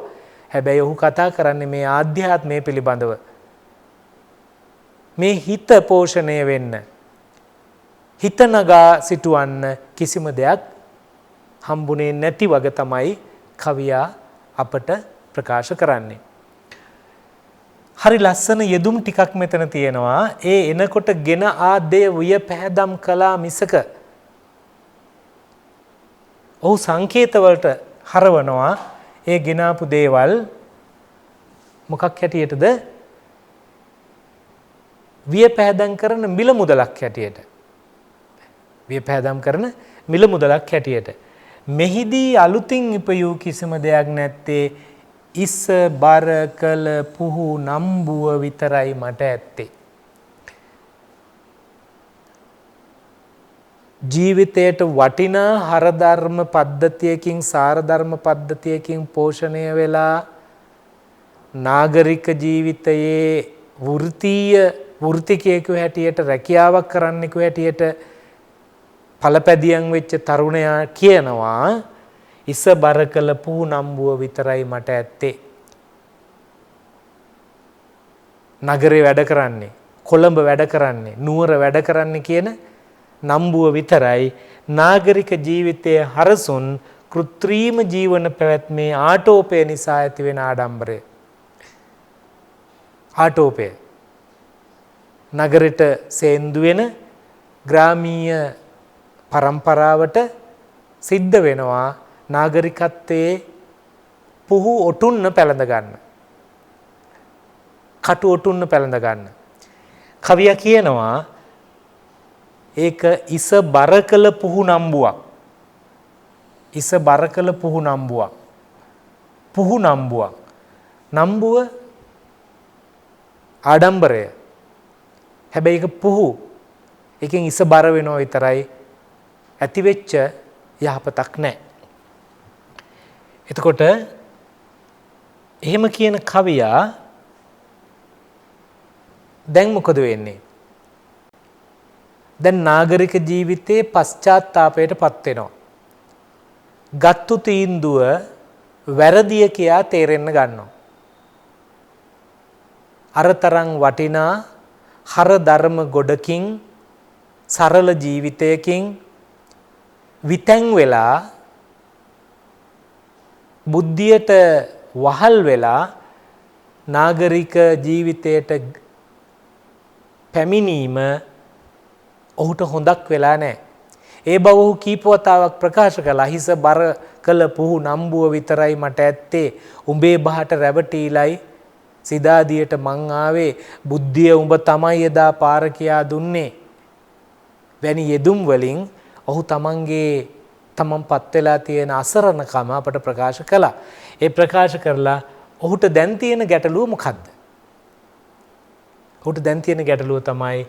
හැබැයි ඔහු කතා කරන්නේ මේ ආධ්‍යාත්මය පිළිබඳව. මේ හිත පෝෂණය වෙන්න, හිත නගා සිටවන්න කිසිම දෙයක් හම්බුනේ නැති වගේ තමයි කවියා අපට ප්‍රකාශ කරන්නේ. හරි ලස්සන යෙදුම් ටිකක් මෙතන තියෙනවා. ඒ එනකොට ගෙන ආදේ විය පැහැදම් කළා මිසක ඔහු සංකේතවලට හරවනවා. ඒ ගෙනාපු දේවල් මොකක් හැටියටද? විය පැහැදම් කරන මිල මුදලක් හැටියට. විය පැහැදම් කරන මිල මුදලක් හැටියට. මෙහිදී අලුතින් ඉපයූ කිසිම දෙයක් නැත්තේ ඉස බර කළ පුහු නම්බුව විතරයි මට ඇත්තේ. ජීවිතයට වටිනා හරධර්ම පද්ධතියකින් සාරධර්ම පද්ධතියකින් පෝෂණය වෙලා නාගරික ජීවිතයේ වෘත්තිකයෙකු හැටියට රැකියාවක් කරන්නෙකු හැටියට ඵලපැදියම් වෙච්ච තරුණයා කියනවා ඉස බර කළ පුහු නම්බුව විතරයි මට ඇත්තේ. නගරේ වැඩ කරන්නේ, කොළඹ වැඩ කරන්නේ, නුවර වැඩ කරන්නේ කියන නම්බුව විතරයි නාගරික ජීවිතයේ හරසුන් කෘත්‍රිම ජීවන පැවැත්මේ ආටෝපය නිසා ඇතිවෙන ආඩම්බරය. ආටෝපය නගරෙට සේන්දු වෙන ග්‍රාමීය පරම්පරාවට සිද්ධ වෙනවා නාගරිකත්වයේ පුහු ඔටුන්න පැළඳ ගන්න. කටු ඔටුන්න පැළඳ ගන්න. කවියා කියනවා ඒක ඉස බර කළ පුහු නම්බුවක්. ඉස බර කළ පුහු නම්බුවක්. පුහු නම්බුවක්. නම්බුව ආඩම්බරය. හැබැයි ඒක පුහු. එකෙන් ඉස බර වෙනවා විතරයි. ඇතිවෙච්ච යහපතක් නැහැ. එතකොට එහෙම කියන කවියා දැන් මොකද වෙන්නේ? දැන් නාගරික ජීවිතයේ පශ්චාත්තාපයට පත් වෙනවා. ගත්තු තීන්දුව වැරදිය කියා තේරෙන්න ගන්නවා. අරතරන් වටිනා හර ධර්ම ගොඩකින් සරල ජීවිතයකින් විතැන් වෙලා බුද්ධියට වහල් වෙලා නාගරික ජීවිතයට පැමිණීම ඔහුට හොඳක් වෙලා නැහැ. ඒ බව ඔහු කීප වතාවක් ප්‍රකාශ කළා. හිස බර කළ පුහු නම්බුව විතරයි මට ඇත්තේ. උඹේ බහට රැවටිලයි සිදාදියට මං ආවේ. බුද්ධිය උඹ තමයි එදා පාර කියා දුන්නේ. වැනි යෙදුම් වලින් ඔහු තමන් පත් වෙලා තියෙන අසරණකම අපට ප්‍රකාශ කළා. ඒ ප්‍රකාශ කරලා ඔහුට දැන් තියෙන ගැටලුව මොකද්ද? ඔහුට දැන් තියෙන ගැටලුව තමයි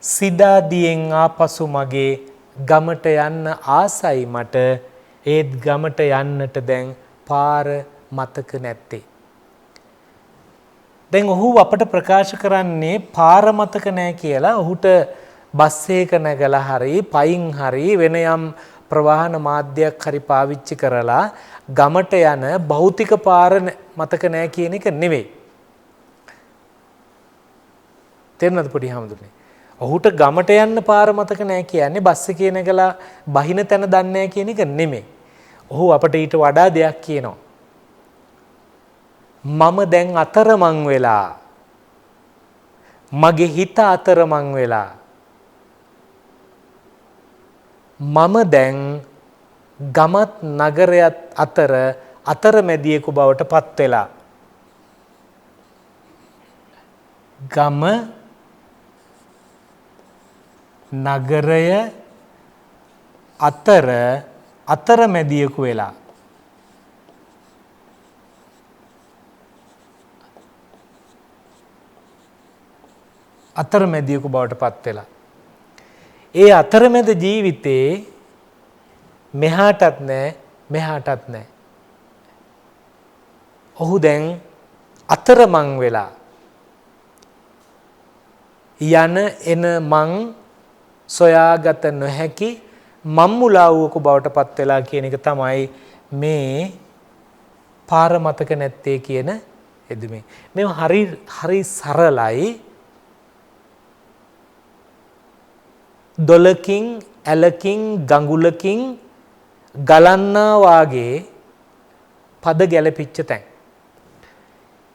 සිදාදියෙන් ආපසු මගේ ගමට යන්න ආසයි මට. ඒත් ගමට යන්නට දැන් පාර මතක නැත්තේ. දැන් ඔහු අපට ප්‍රකාශ කරන්නේ පාර මතක නැහැ කියලා. ඔහුට බස් එක නැගලා හරි පයින් හරි වෙන යම් ප්‍රවාහන මාධ්‍යයක් හරි පාවිච්චි කරලා ගමට යන භෞතික පාර මතක නැහැ කියන එක නෙවෙයි. තේරුණාද පොඩි හාමුදුරනේ? ඔහුට ගමට යන්න පාර මතක නැහැ කියන්නේ බස් එකේ නැගලා බහින තැන දන්නේ නැහැ කියන එක නෙමෙයි. ඔහු අපට ඊට වඩා දෙයක් කියනවා. මම දැන් අතරමං වෙලා. මගේ හිත අතරමං වෙලා. මම දැන් ගමත් නගරයත් අතර අතරමැදියෙකු බවට පත් වෙලා. ගම නගරය අතර අතරමැදියෙකු වෙලා. අතරමැදියෙකු බවට පත් වෙලා. ඒ අතරමැද ජීවිතේ මෙහාටත් නැහැ මෙහාටත් නැහැ. ඔහු දැන් අතරමං වෙලා. යන එන මං සොයාගත නොහැකි මම්මුලාවුවකු බවට පත් වෙලා කියන එක තමයි මේ පාර මතක නැත්තේ කියන එදුමේ. මේ හරි සරලයි. දොලකින් ඇලකින් ගඟුලකින් ගලන්නා වාගේ පද ගැලපිච්ච තැන්.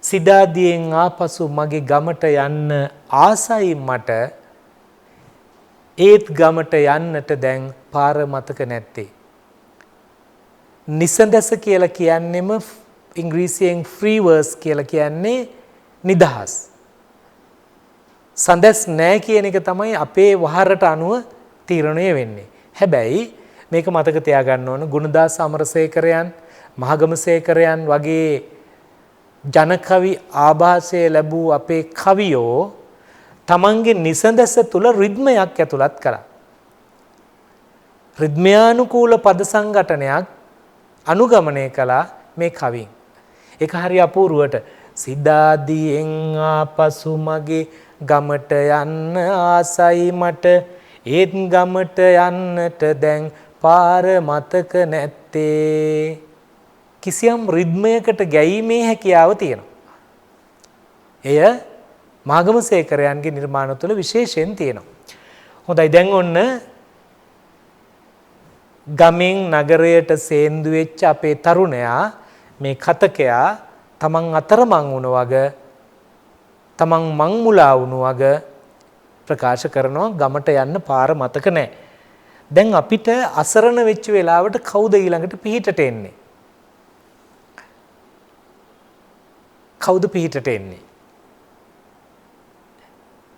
සිදාදියෙන් ආපසු මගේ ගමට යන්න ආසයි මට. ඒත් ගමට යන්නට දැන් පාර මතක නැත්තේ. නිසඳස කියලා කියන්නෙම ඉංග්‍රීසියෙන් ෆ්‍රී වර්ස් කියලා කියන්නේ නිදහස්. සඳස් නෑ කියන එක තමයි අපේ වහරට අනුව තීරණය වෙන්නේ. හැබැයි මේක මතක තියාගන්න ඕන ගුණදාස අමරසේකරයන් මහගමසේකරයන් වගේ ජනකවි ආభాසය ලැබූ අපේ කවියෝ තමන්ගේ නිසඳස තුල රිද්මයක් ඇතුළත් කරා. රිද්මයානුකූල පද සංඝටනයක් අනුගමනය කළා මේ කවින්. ඒක හරි අපූර්වට සිදාදියෙන් ආපසු මගේ ගමට යන්න ආසයි මට. ඒත් ගමට යන්නට දැන් පාර මතක නැත්තේ. කිසියම් රිද්මයකට ගැයීමේ හැකියාව තියෙනවා. එය මාගමසේකරයන්ගේ නිර්මාණ තුළ විශේෂයෙන් තියෙනවා. හොඳයි දැන් ඔන්න ගමෙන් නගරයට සේන්දු වෙච්ච අපේ තරුණයා මේ කතකයා තමන් අතරමං වුණ වග තමන් මං මුලා වුණු වග ප්‍රකාශ කරනවා ගමට යන්න පාර මතක නැහැ. දැන් අපිට අසරණ වෙච්ච වෙලාවට කවුද ඊළඟට පිහිටට එන්නේ? කවුද පිහිටට එන්නේ?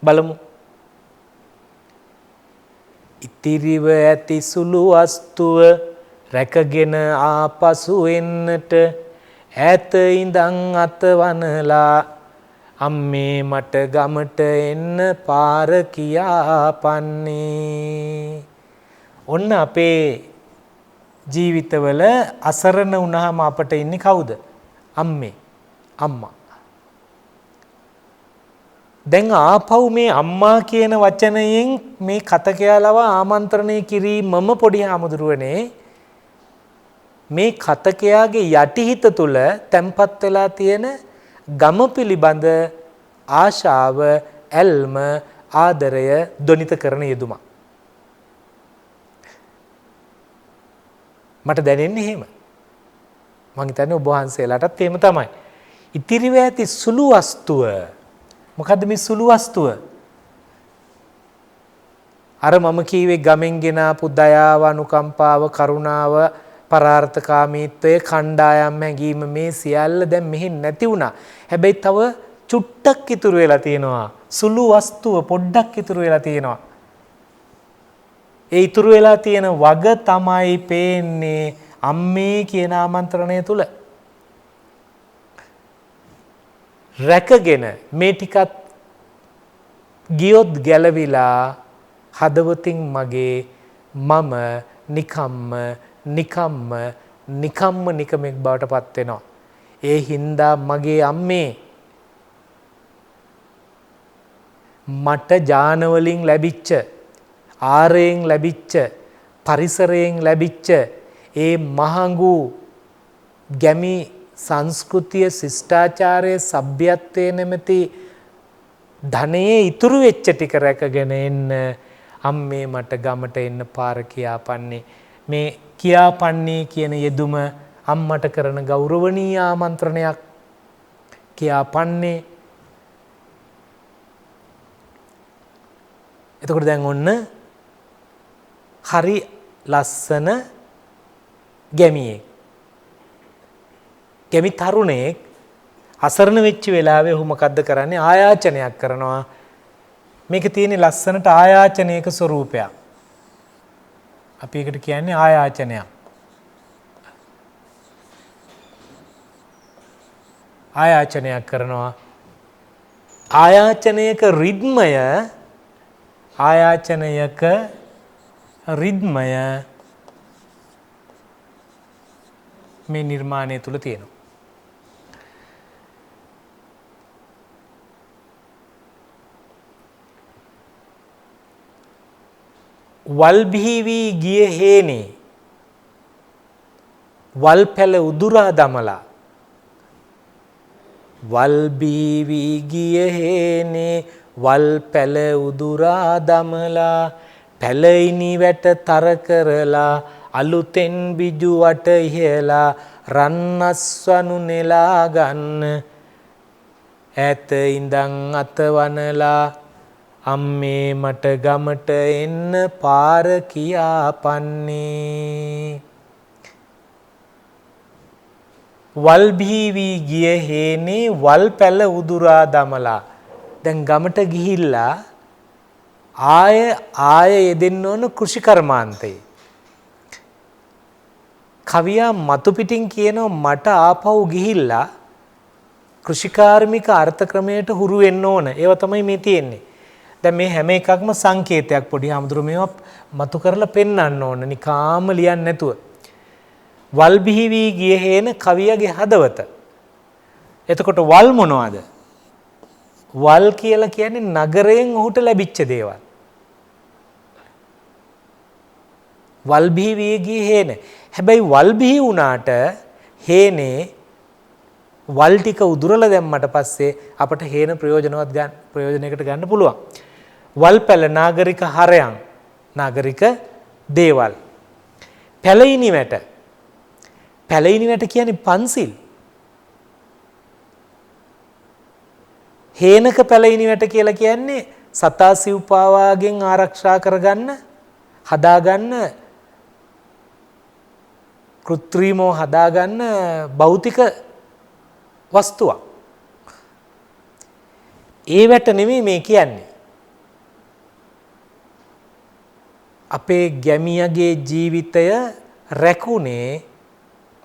බලමු. ඉතිරිව ඇති සුළු වස්තුව රැකගෙන ආපසු එන්නට ඈත ඉඳන් අතවනලා අම්මේ මට ගමට එන්න පාර කියාපන්නේ. ඔන්න අපේ ජීවිතවල අසරණ වුණාම අපට ඉන්නේ කවුද? අම්මේ. අම්මා. දැන් ආපහු මේ අම්මා කියන වචනයෙන් මේ කතකයාලව ආමන්ත්‍රණය කිරීමම පොඩි හාමුදුරුවනේ මේ කතකයාගේ යටිහිත තුල තැම්පත් වෙලා තියෙන ගම පිළිබඳ ආශාව, ඇල්ම, ආදරය දොනිත කරන යෙදුමක්. මට දැනෙන්නේ එහෙම. මං හිතන්නේ ඔබ වහන්සේලාටත් එහෙම තමයි. ඉතිරිව ඇති සුළු වස්තුව. මොකද්ද මේ සුළු වස්තුව? අර මම කීවේ ගමෙන් ගෙන ආපු දයාව, අනුකම්පාව, කරුණාව, පරාර්ථකාමීත්වය, කණ්ඩායම් හැඟීම මේ සියල්ල දැන් මෙහි නැති වුණා. හැබැයි තව චුට්ටක් ඉතුරු වෙලා තියෙනවා. සුළු වස්තුව පොඩ්ඩක් ඉතුරු වෙලා තියෙනවා. ඒ ඉතුරු වෙලා තියෙන වග තමයි පේන්නේ අම්මේ කියන ආමන්ත්‍රණය තුල. රැකගෙන මේ ටිකත් ගියොත් ගැලවිලා හදවතින් මගේ මම නිකම්ම නිකමෙක් බවට පත් වෙනවා. ඒ හින්දා මගේ අම්මේ මට ජාන වලින් ලැබිච්ච, ආරයෙන් ලැබිච්ච, පරිසරයෙන් ලැබිච්ච ඒ මහඟු ගැමි සංස්කෘතිය, ශිෂ්ටාචාරය, සભ્યත්වයේ නැමැති ධනයේ ඉතුරු වෙච්ච ටික රැකගෙන එන්න අම්මේ මට ගමට එන්න පාර කියාපන්නේ. මේ කියාපන්නේ කියන යෙදුම අම්මට කරන ගෞරවනීය ආමන්ත්‍රණයක්. කියාපන්නේ. එතකොට දැන් ඔන්න හරි ලස්සන ගැමියෙක්. ගැමි තරුණයෙක් අසරණ වෙච්ච වෙලාවේ ඔහු මොකද්ද කරන්නේ? ආයාචනයක් කරනවා. මේක තියෙන ලස්සනට ආයාචනයක ස්වරූපයක්. අපි ඒකට කියන්නේ ආයාචනයක්. ආයාචනයක් කරනවා. ආයාචනයක රිද්මය මේ නිර්මාණය තුල තියෙනවා. වල් බිහිවි ගිය හේනේ වල් පැල උදුරා දමලා. වල් බිහිවි ගිය හේනේ වල් පැල උදුරා දමලා පැලයිනි වැට තර කරලා අලුතෙන් බිජු වට ඉහලා රන්නස්වනු නෙලා ගන්න ඈත ඉඳන් අතවනලා අම්මේ මට ගමට එන්න පාර කියාපන්නේ. වල් බිහිවි ගිය හේනේ වල් පැල උදුරා දමලා. දැන් ගමට ගිහිල්ලා ආය යෙදෙන්න ඕන කෘෂි කර්මාන්තේ. කවියා මතු පිටින් කියනවා මට ආපහු ගිහිල්ලා කෘෂිකාර්මික අර්ථ ක්‍රමයට හුරු වෙන්න ඕන. ඒව තමයි මේ තියෙන්නේ. දැන් මේ හැම එකක්ම සංකේතයක්. පොඩි හාමුදුරුවෝ මේවා මතු කරලා පෙන්වන්න ඕන. නිකාම ලියන්නේ නැතුව. වල් බිහිවි ගිය හේන කවියගේ හදවත. එතකොට වල් මොනවද? වල් කියලා කියන්නේ නගරයෙන් ඔහුට ලැබිච්ච දේවල්. වල් බිහිවි ගිය හේන. හැබැයි වල් බිහි වුණාට හේනේ වල් ටික උදුරලා දැම්මට පස්සේ අපට හේන ප්‍රයෝජනයකට ගන්න පුළුවන්. වල් පැල නාගරික හරයන්, නාගරික දේවල්. පැලයිනි වැට. පැලයිනි වැට කියන්නේ පන්සිල්. හේනක පැලයිනි වැට කියලා කියන්නේ සතා සිව්පාවාගෙන් ආරක්ෂා කරගන්න, හදාගන්න, කෘත්‍රිමව හදාගන්න භෞතික වස්තුවක්. ඒ වැට නෙමෙයි මේ කියන්නේ. අපේ ගැමියගේ ජීවිතය රැකුනේ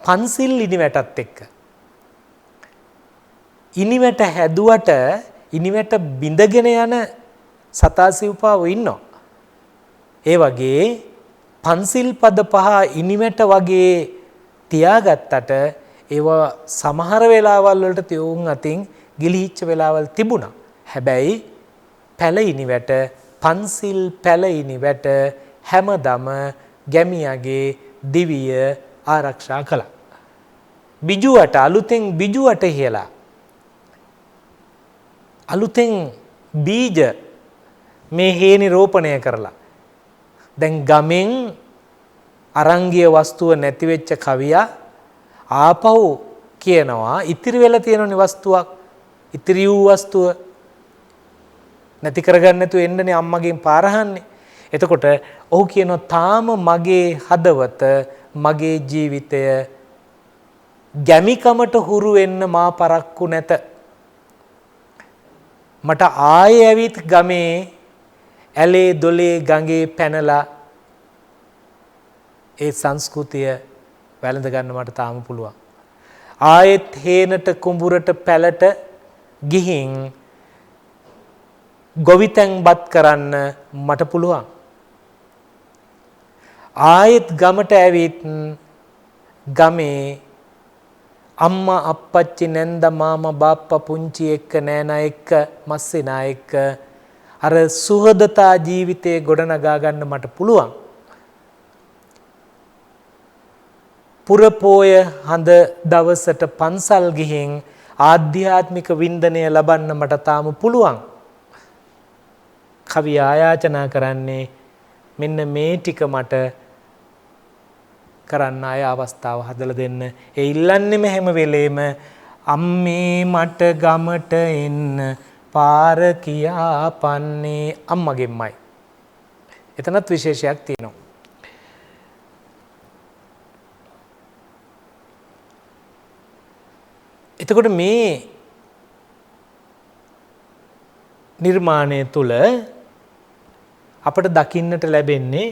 පන්සිල් ඉනි වැටත් එක්ක. ඉනිවැට හැදුවට ඉනිවැට බිඳගෙන යන සතා සිව්පාවෝ ඉන්නවා. ඒ වගේ පන්සිල් පද 5 ඉනිවැට වගේ තියාගත්තට ඒවා සමහර වෙලාවල් වලට තියුන් අතින් ගිලිහිච්ච වෙලාවල් තිබුණා. හැබැයි පැල ඉනිවැට පන්සිල් පැල ඉනිවැට හැමදම ගැමියගේ දිවිය ආරක්ෂා කළා. බිජුවට අලුතෙන් බිජුවට කියලා අලුතෙන් බීජ මේ හේනි රෝපණය කරලා දැන් ගමෙන් අරංගිය වස්තුව නැති වෙච්ච කවියා ආපහු කියනවා ඉතිරි වෙලා තියෙනනේ වස්තුවක් ඉතිරි වූ වස්තුව නැති කරගන්න නැතුව එන්නනේ අම්මගෙන් පාරහන්නේ. එතකොට ඔහු කියනවා තාම මගේ හදවත මගේ ජීවිතය ගැමිකමට හුරු වෙන්න මා පරක්කු නැත. මට ආයේ ඇවිත් ගමේ ඇලේ දොලේ ගඟේ පැනලා ඒ සංස්කෘතිය වැළඳ ගන්න මට තාම පුළුවන්. ආයෙත් හේනට කුඹුරට පැලට ගිහින් ගොවිතැන්පත් කරන්න මට පුළුවන්. ආයෙත් ගමට ඇවිත් ගමේ අම්මා අප්පච්චි නැන්ද මාමා බාප්පා පුංචි එක්ක නෑනා එක්ක මස්සිනා එක්ක අර සුහදතා ජීවිතේ ගොඩනගා ගන්න මට පුළුවන්. පුරපෝය හඳ දවසට පන්සල් ගිහින් ආධ්‍යාත්මික වින්දනය ලබන්න මට තාම පුළුවන්. කවි ආයාචනා කරන්නේ මෙන්න මේ ටික මට කරන්න ආය අවස්ථාව හදලා දෙන්න. ඒ ඉල්ලන්නෙම හැම වෙලේම අම්මේ මට ගමට එන්න පාර කියා පන්නේ අම්මගෙන්මයි. එතනත් විශේෂයක් තියෙනවා. එතකොට මේ නිර්මාණය තුළ අපට දකින්නට ලැබෙන්නේ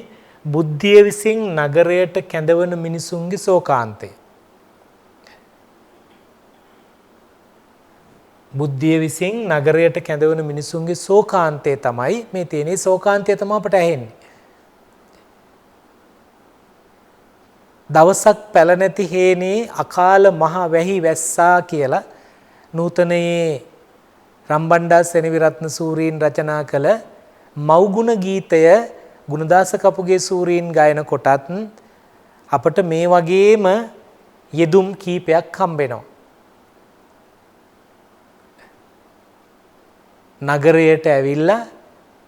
බුද්ධිය විසින් නගරයට කැඳවන මිනිසුන්ගේ ශෝකාන්තය. බුද්ධිය විසින් නගරයට කැඳවන මිනිසුන්ගේ ශෝකාන්තය තමයි මේ තියෙන ශෝකාන්තය තමයි අපට ඇහෙන්නේ. දවසක් පැල නැති හේනේ අකාල මහ වැහි වැස්සා කියලා නූතනයේ රම්බණ්ඩා සෙනවිරත්න සූරීන් රචනා කළ මව්ගුණ ගීතය ගුණදාස කපුගේ සූරීන් ගායන කොටත් අපට මේ වගේම යෙදුම් කීපයක් හම්බෙනවා. නගරයට ඇවිල්ලා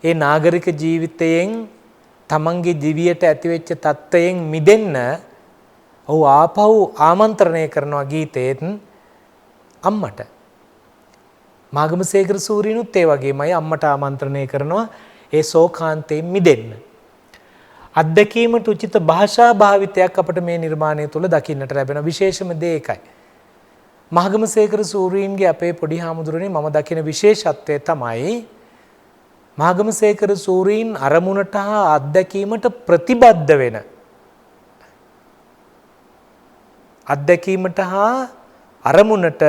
ඒ නාගරික ජීවිතයෙන් තමන්ගේ දිවියට ඇතිවෙච්ච තත්ත්වයෙන් මිදෙන්න ඔහු ආපහු ආමන්ත්‍රණය කරනවා ගීතේත් අම්මට. මාගමසේකර සූරීනුත් ඒ වගේමයි අම්මට ආමන්ත්‍රණය කරනවා ඒ ශෝකාන්තයෙන් මිදෙන්න. අත්දැකීමට උචිත භාෂා භාවිතයක් අපට මේ නිර්මාණය තුළ දකින්නට ලැබෙන විශේෂම දේ ඒකයි. මාගමසේකර සූරීන්ගේ අපේ පොඩි හාමුදුරනේ මම දකින විශේෂත්වය තමයි මාගමසේකර සූරීන් අරමුණට හා අත්දැකීමට ප්‍රතිබද්ධ වෙන අත්දැකීමට හා අරමුණට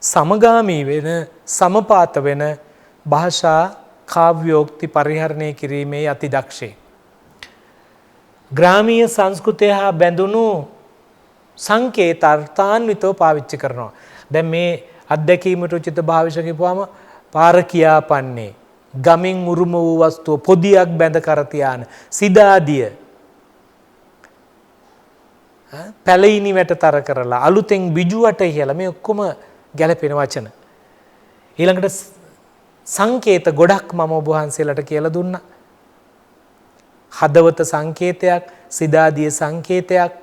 සමගාමී වෙන සමපාත වෙන භාෂා කාව්‍යෝක්ති පරිහරණය කිරීමේ අති දක්ෂේ. ග්‍රාමීය සංස්කෘතිය හා බැඳුණු සංකේත අර්ථාන්විතව පාවිච්චි කරනවා. දැන් මේ අත්දැකීමට උචිත භාවිෂ කිව්වම පාර කියාපන්නේ ගමින් උරුම වූ වස්තුව පොදියක් බැඳ කර තියාන සිදාදිය පැලීනි වැට තර කරලා අලුතෙන් බිජුවට කියලා මේ ඔක්කොම ගැලපෙන වචන. ඊළඟට සංකේත ගොඩක් මම ඔබ වහන්සේලාට කියලා දුන්නා. හදවත සංකේතයක්, සිදාදිය සංකේතයක්,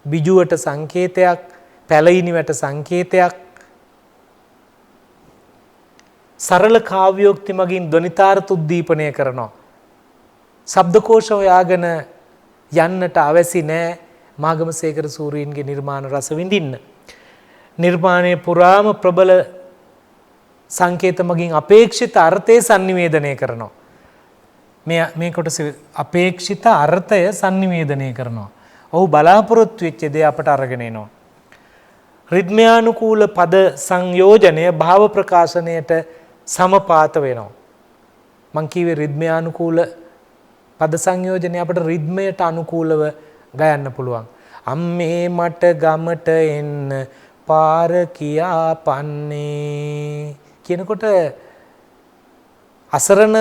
බිජුවට සංකේතයක්, පැලීනි වැට සංකේතයක්. සරල කාව්‍යෝක්ති මගින් ධ්වනිතාර්ථ උද්දීපනය කරනවා. ශබ්දකෝෂ හොයාගෙන යන්නට අවැසි නෑ මාගමසේකර සූරීන්ගේ නිර්මාණ රස විඳින්න. නිර්මාණයේ පුරාම ප්‍රබල සංකේත මගින් අපේක්ෂිත අර්ථය sannivedanaya කරනවා. මේ කොටස අපේක්ෂිත අර්ථය sannivedanaya කරනවා. ඔහු බලාපොරොත්තු වෙච්ච දේ අපට අරගෙන එනවා. රිද්මයානුකූල පද සංයෝජනය භාව ප්‍රකාශනයට සමපාත වෙනවා. මං කිව්වේ රිද්මයානුකූල පද සංයෝජනය අපට රිද්මයට අනුකූලව ගයන්න පුළුවන්. අම්මේ මට ගමට එන්න පාර කියා පන්නේ කියනකොට අසරණ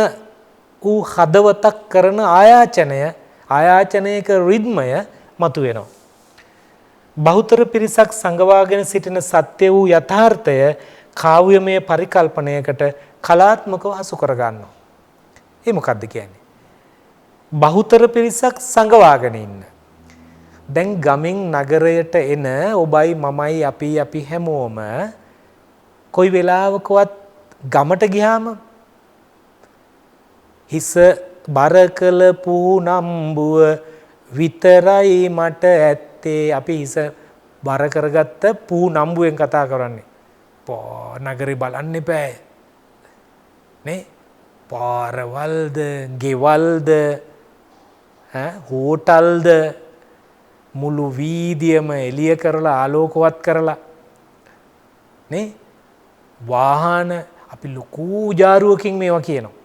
වූ හදවතක් කරන ආයාචනයක රිද්මය මතුවෙනවා. බහුතර පිරිසක් සංගවාගෙන සිටින සත්‍ය වූ යථාර්ථය කාව්‍යමය පරිකල්පනයකට කලාත්මකව හසු කරගන්නවා. ඒ මොකක්ද කියන්නේ? බහුතර පිරිසක් සංගවාගෙන ඉන්න. දැන් ගමෙන් නගරයට එන ඔබයි මමයි අපි හැමෝම කොයි වෙලාවකවත් ගමට ගියාම හිස බර කළ පුනම්බුව විතරයි මට ඇත්තේ. අපි හිස බර කරගත්ත පුනම්බුවෙන් කතා කරන්නේ. නගරේ බලන්න එපා නේ. පාරවල්ද ගෙවල්ද හෝටල්ද මුළු වීදියම එළිය කරලා ආලෝකවත් කරලා නේ වාහන අපි ලොකු ජාරුවකින් මේවා කියනවා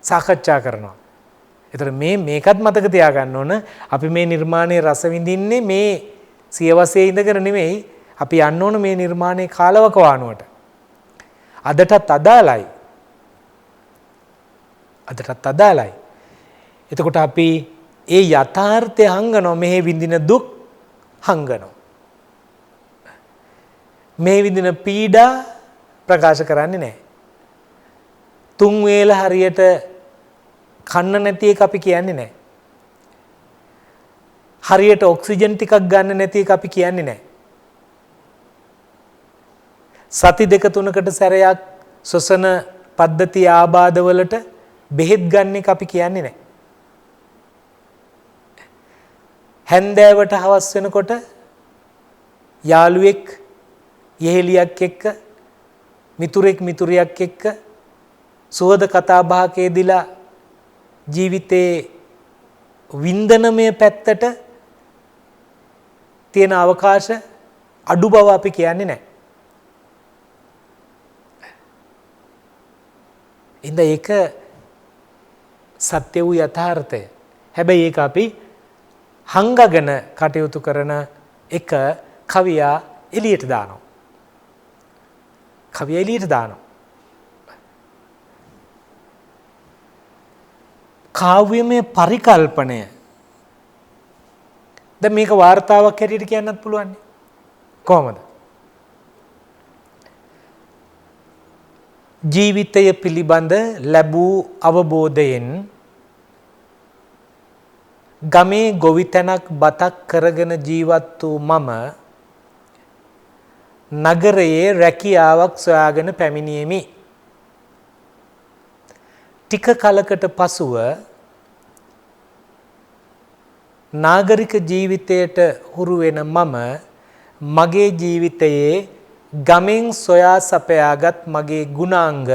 සාකච්ඡා කරනවා. ඒතර මේකත් මතක තියාගන්න ඕන අපි මේ නිර්මාණයේ රස විඳින්නේ මේ සියවසේ ඉඳගෙන නෙමෙයි. අපි යන්න ඕන මේ නිර්මාණයේ කාලවකවානුවට. අදටත් අදාළයි. එතකොට අපි ඒ යථාර්ථය හංගනවා. මෙහි විඳින දුක් හංගනවා. මේ විඳින පීඩා ප්‍රකාශ කරන්නේ නැහැ. තුන් වේල හරියට කන්න නැති එක අපි කියන්නේ නැහැ. හරියට ඔක්සිජන් ටිකක් ගන්න නැති එක අපි කියන්නේ නැහැ. සති දෙක තුනකට සැරයක් ශ්වසන පද්ධති ආබාධවලට බෙහෙත් ගන්න එක අපි කියන්නේ නැහැ. හැන්දෑවට හවස් වෙනකොට යාළුවෙක් යෙහෙලියක් එක්ක මිතුරියක් එක්ක සුවද කතා බහක යෙදিলা ජීවිතේ වින්දනමය පැත්තට තියෙන අවකාශ අඩු බව අපි කියන්නේ නැහැ. ඒක සත්‍ය වූ යථාර්ථය. හැබැයි ඒක අපි හංගගෙන කටයුතු කරන එක කවියා එළියට දානවා. කාව්‍යමය පරිකල්පනය. දැන් මේක වාර්තාවක් හැටියට කියන්නත් පුළුවන්. කොහොමද? ජීවිතය පිළිබඳ ලැබූ අවබෝධයෙන් ගමේ ගොවිතැනක් බතක් කරගෙන ජීවත් වූ මම නගරයේ රැකියාවක් සොයාගෙන පැමිණියෙමි. ටික කලකට පසුව නාගරික ජීවිතයට හුරු වෙන මම මගේ ජීවිතයේ ගමෙන් සොයා සපයාගත් මගේ ගුණාංග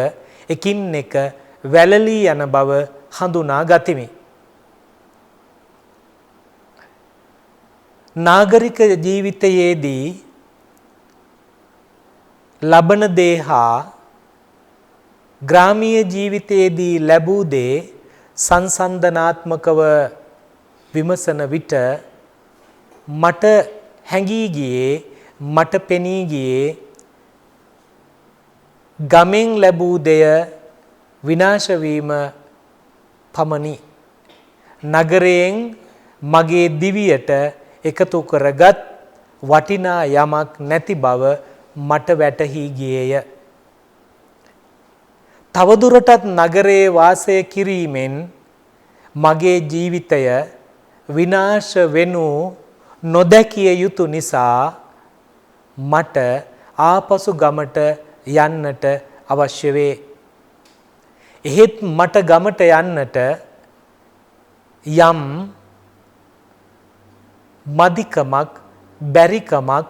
එකින් එක වැළලී යන බව හඳුනා ගතිමි. නාගරික ජීවිතයේදී ලබන දේ හා ග්‍රාමීය ජීවිතයේදී ලැබූ දේ සංසන්දනාත්මකව විමසන විට මට හැඟී ගියේ මට පෙනී ගියේ ගමෙන් ලැබූ දෙය විනාශ වීම පමණි. නගරයෙන් මගේ දිවියට එකතු කරගත් වටිනා යමක් නැති බව මට වැටහි ගියේය. තවදුරටත් නගරයේ වාසය කිරීමෙන් මගේ ජීවිතය විනාශ වෙනු නොදැකිය යුතු නිසා මට ආපසු ගමට යන්නට අවශ්‍ය වේ. එහෙත් මට ගමට යන්නට යම් මදිකමක් බැරිකමක්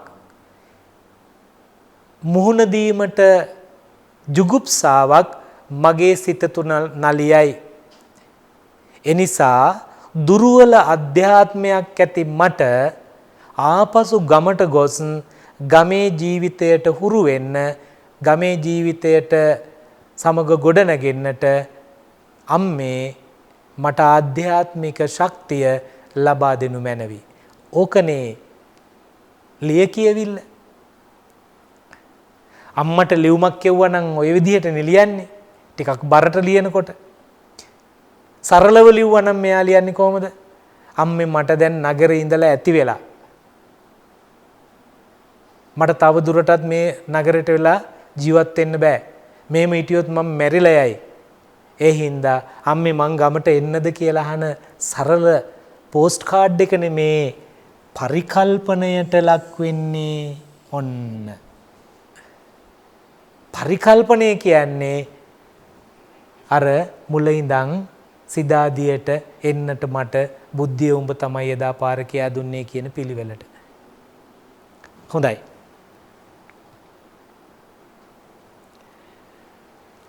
මුහුණ දීමට ජුගුප්සාවක් මගේ සිත තුන නලියයි. එනිසා දුර්වල අධ්‍යාත්මයක් ඇති මට ආපසු ගමට ගොස් ගමේ ජීවිතයට හුරු වෙන්න, ගමේ ජීවිතයට සමග ගොඩනගෙන්නට අම්මේ මට ආධ්‍යාත්මික ශක්තිය ලබා දෙනු මැනවි. ඕකනේ ලිය කියවිල්ල. අම්මට ලියුමක් කියවුවා නම් ওই විදිහට ලියන්නේ. ටිකක් බරට ලියනකොට. සරලව ලියුවා නම් මෙයා ලියන්නේ කොහමද? අම්මේ මට දැන් නගරේ ඉඳලා ඇති වෙලා. මට තව දුරටත් මේ නගරයට වෙලා ජීවත් වෙන්න බෑ. මෙහෙම හිටියොත් මම මැරිලා යයි. ඒ හින්දා අම්මේ මං ගමට එන්නද කියලා අහන සරල පෝස්ට් කාඩ් එක නෙමේ පරිකල්පනයට ලක් වෙන්නේ. ඔන්න පරිකල්පනය කියන්නේ අර මුල ඉඳන් සිතාදියට එන්නට මට බුද්ධිය උඹ තමයි එදා පාර කියා දුන්නේ කියන පිළිවෙලට. හොඳයි.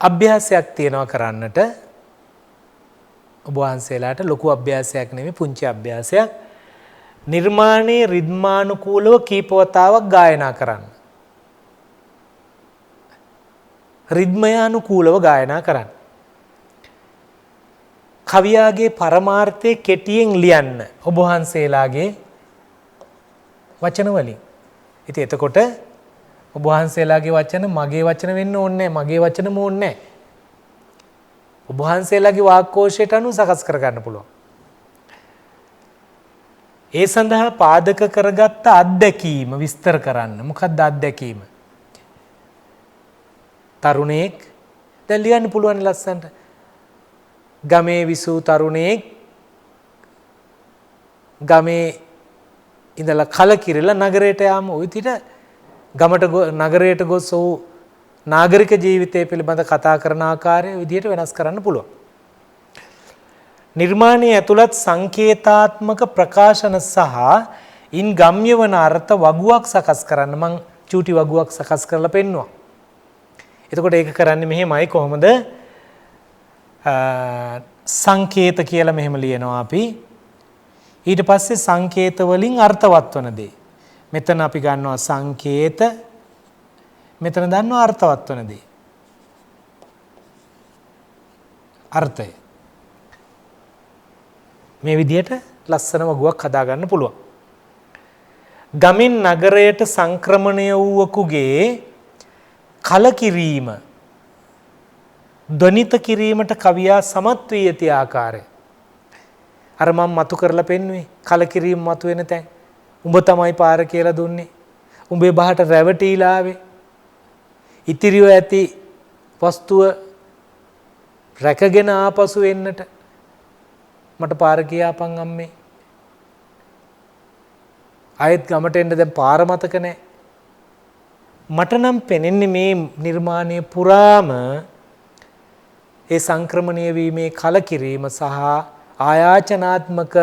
අභ්‍යාසයක් තියෙනවා කරන්නට. ඔබ වහන්සේලාට ලොකු අභ්‍යාසයක් නෙමෙයි පුංචි අභ්‍යාසයක්. නිර්මාණයේ රිද්මානුකූලව කීප වතාවක් ගායනා කරන්න. රිද්මයානුකූලව ගායනා කරන්න. කවියාගේ පරමාර්ථය කෙටියෙන් ලියන්න ඔබ වහන්සේලාගේ වචන වලින්. ඉතින් එතකොට ඔබ වහන්සේලාගේ වචන මගේ වචන වෙන්න ඕනේ නැහැ. මගේ වචනම ඕනේ නැහැ. ඔබ වහන්සේලාගේ වාක්කෝෂයට අනුව සකස් කර ගන්න පුළුවන්. ඒ සඳහා පාදක කරගත්ත අත්දැකීම විස්තර කරන්න. මොකක්ද අත්දැකීම? තරුණයෙක් දැන් ලියන්න පුළුවන් ලස්සනට. ගමේ විසූ තරුණයෙක් ගමේ ඉඳලා කලකිරලා නගරයට යාම ওই විදිහට ගමට නගරයට ගොස් වූ නාගරික ජීවිතය පිළිබඳ කතා කරන ආකාරය විදිහට වෙනස් කරන්න පුළුවන්. නිර්මාණයේ ඇතුළත් සංකේතාත්මක ප්‍රකාශන සහ ඉන් ගම්‍ය වන අර්ථ වගුවක් සකස් කරන්න මං චූටි වගුවක් සකස් කරලා පෙන්නවා. එතකොට ඒක කරන්නේ මෙහෙමයි කොහොමද? සංකේත කියලා මෙහෙම ලියනවා අපි. ඊට පස්සේ සංකේත වලින් අර්ථවත් වන දේ. මෙතන අපි ගන්නවා සංකේත. මෙතන දන්නවා අර්ථවත් වන දේ. අර්ථය. මේ විදිහට ලස්සන වගුවක් හදාගන්න පුළුවන්. ගමින් නගරයට සංක්‍රමණය වූවකුගේ කලකිරීම ධනිත කිරීමට කවියා සමත් වී ඇති ආකාරය. අර මම මතු කරලා පෙන්වුවේ කලකිරීම මතු වෙන තැන්. උඹ තමයි පාර කියලා දුන්නේ. උඹේ බහට රැවටිලා ආවේ. ඉතිරිව ඇති වස්තුව රැකගෙන ආපසු එන්නට මට පාර කියාපන් අම්මේ. ආයෙත් ගමට එන්න දැන් පාර මතක නැහැ. මට නම් පෙනෙන්නේ මේ නිර්මාණය පුරාම ඒ සංක්‍රමණය වීමේ කලකිරීම සහ ආයාචනාත්මක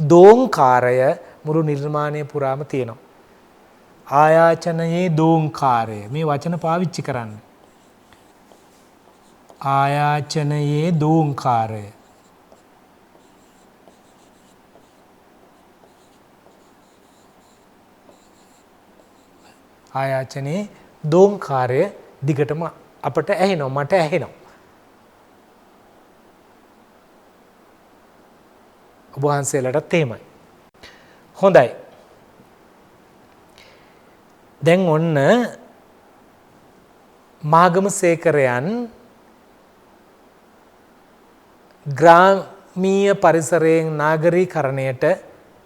දෝංකාරය මුළු නිර්මාණය පුරාම තියෙනවා. ආයාචනයේ දෝංකාරය මේ වචන පාවිච්චි කරන්න. ආයාචනයේ දෝංකාරය. ආයාචනයේ දෝංකාරය දිගටම අපට ඇහෙනවා මට ඇහෙනවා. ඔබ වහන්සේලාටත් එහෙමයි. හොඳයි. දැන් ඔන්න මාගමසේකරයන් ග්‍රාමීය පරිසරයෙන් නාගරීකරණයට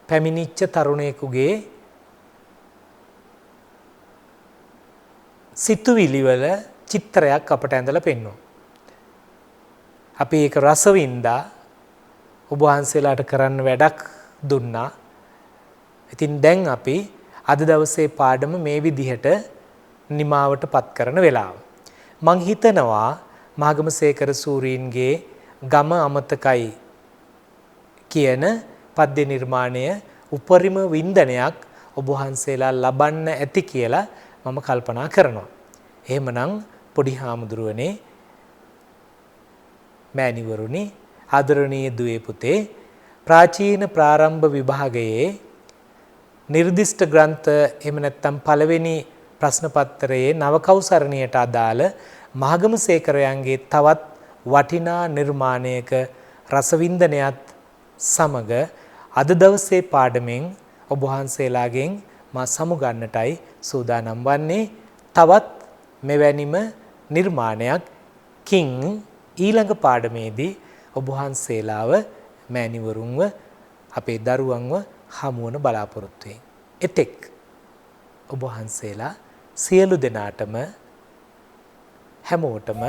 පැමිණිච්ච තරුණයෙකුගේ සිතුවිලිවල චිත්‍රයක් අපට ඇඳලා පෙන්වනවා. අපි ඒක රස වින්දා ඔබ වහන්සේලාට කරන්න වැඩක් දුන්නා. ඉතින් දැන් අපි අද දවසේ පාඩම මේ විදිහට නිමාවට පත් කරන වෙලාව. මං හිතනවා මාගමසේකර සූරීන්ගේ ගම අමතකයි කියන පද්‍ය නිර්මාණය උපරිම වින්දනයක් ඔබ වහන්සේලා ලබන්න ඇති කියලා මම කල්පනා කරනවා. එහෙමනම් පොඩි හාමුදුරුවනේ මෑණිවරුනි ආදරණීය දුවේ පුතේ ප්‍රාචීන ප්‍රාරම්භ විභාගයේ නිර්දිෂ්ට ග්‍රන්ථ එහෙම නැත්නම් පළවෙනි ප්‍රශ්න පත්‍රයේ නවකෞසරණියට අදාළ මහගමසේකරයන්ගේ තවත් වටිනා නිර්මාණයක රසවින්දනයත් සමග අද දවසේ පාඩමෙන් ඔබ වහන්සේලාගෙන් මා සමුගන්නටයි සූදානම් වන්නේ. තවත් මෙවැනිම නිර්මාණයක් කින් ඊළඟ පාඩමේදී ඔබ වහන්සේලාව මෑණිවරුන්ව අපේ දරුවන්ව හමුවන බලාපොරොත්තු වෙයි. එතෙක් ඔබ වහන්සේලා සියලු දෙනාටම හැමෝටම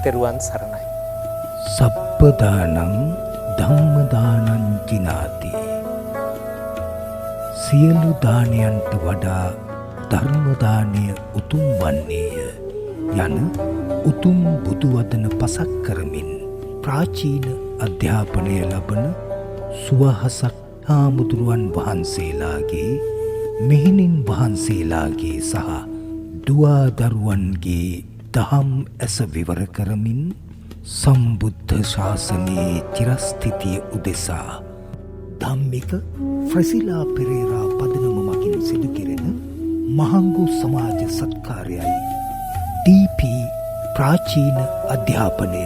තෙරුවන් සරණයි. සප්පදානං ධම්මදානං ජිනාති. සියලු දානයන්ට වඩා ධර්ම දානය උතුම් වන්නේය යන උතුම් බුදු වදන පසක් කරමින් ප්‍රාචීන අධ්‍යාපනය ලබන සුවහසක් හාමුදුරුවන් වහන්සේලාගේ මෙහෙණින් වහන්සේලාගේ සහ දුවා දරුවන්ගේ දහම් ඇස විවර කරමින් සම්බුද්ධ ශාසනයේ චිරස්ථිතිය උදෙසා ධම්මික ෆ්‍රසිලා පෙරේරා පදනම මගින් සිදු කෙරෙන මහංගු සමාජ සත්කාරයයි ඩීපී ප්‍රාචීන අධ්‍යාපනය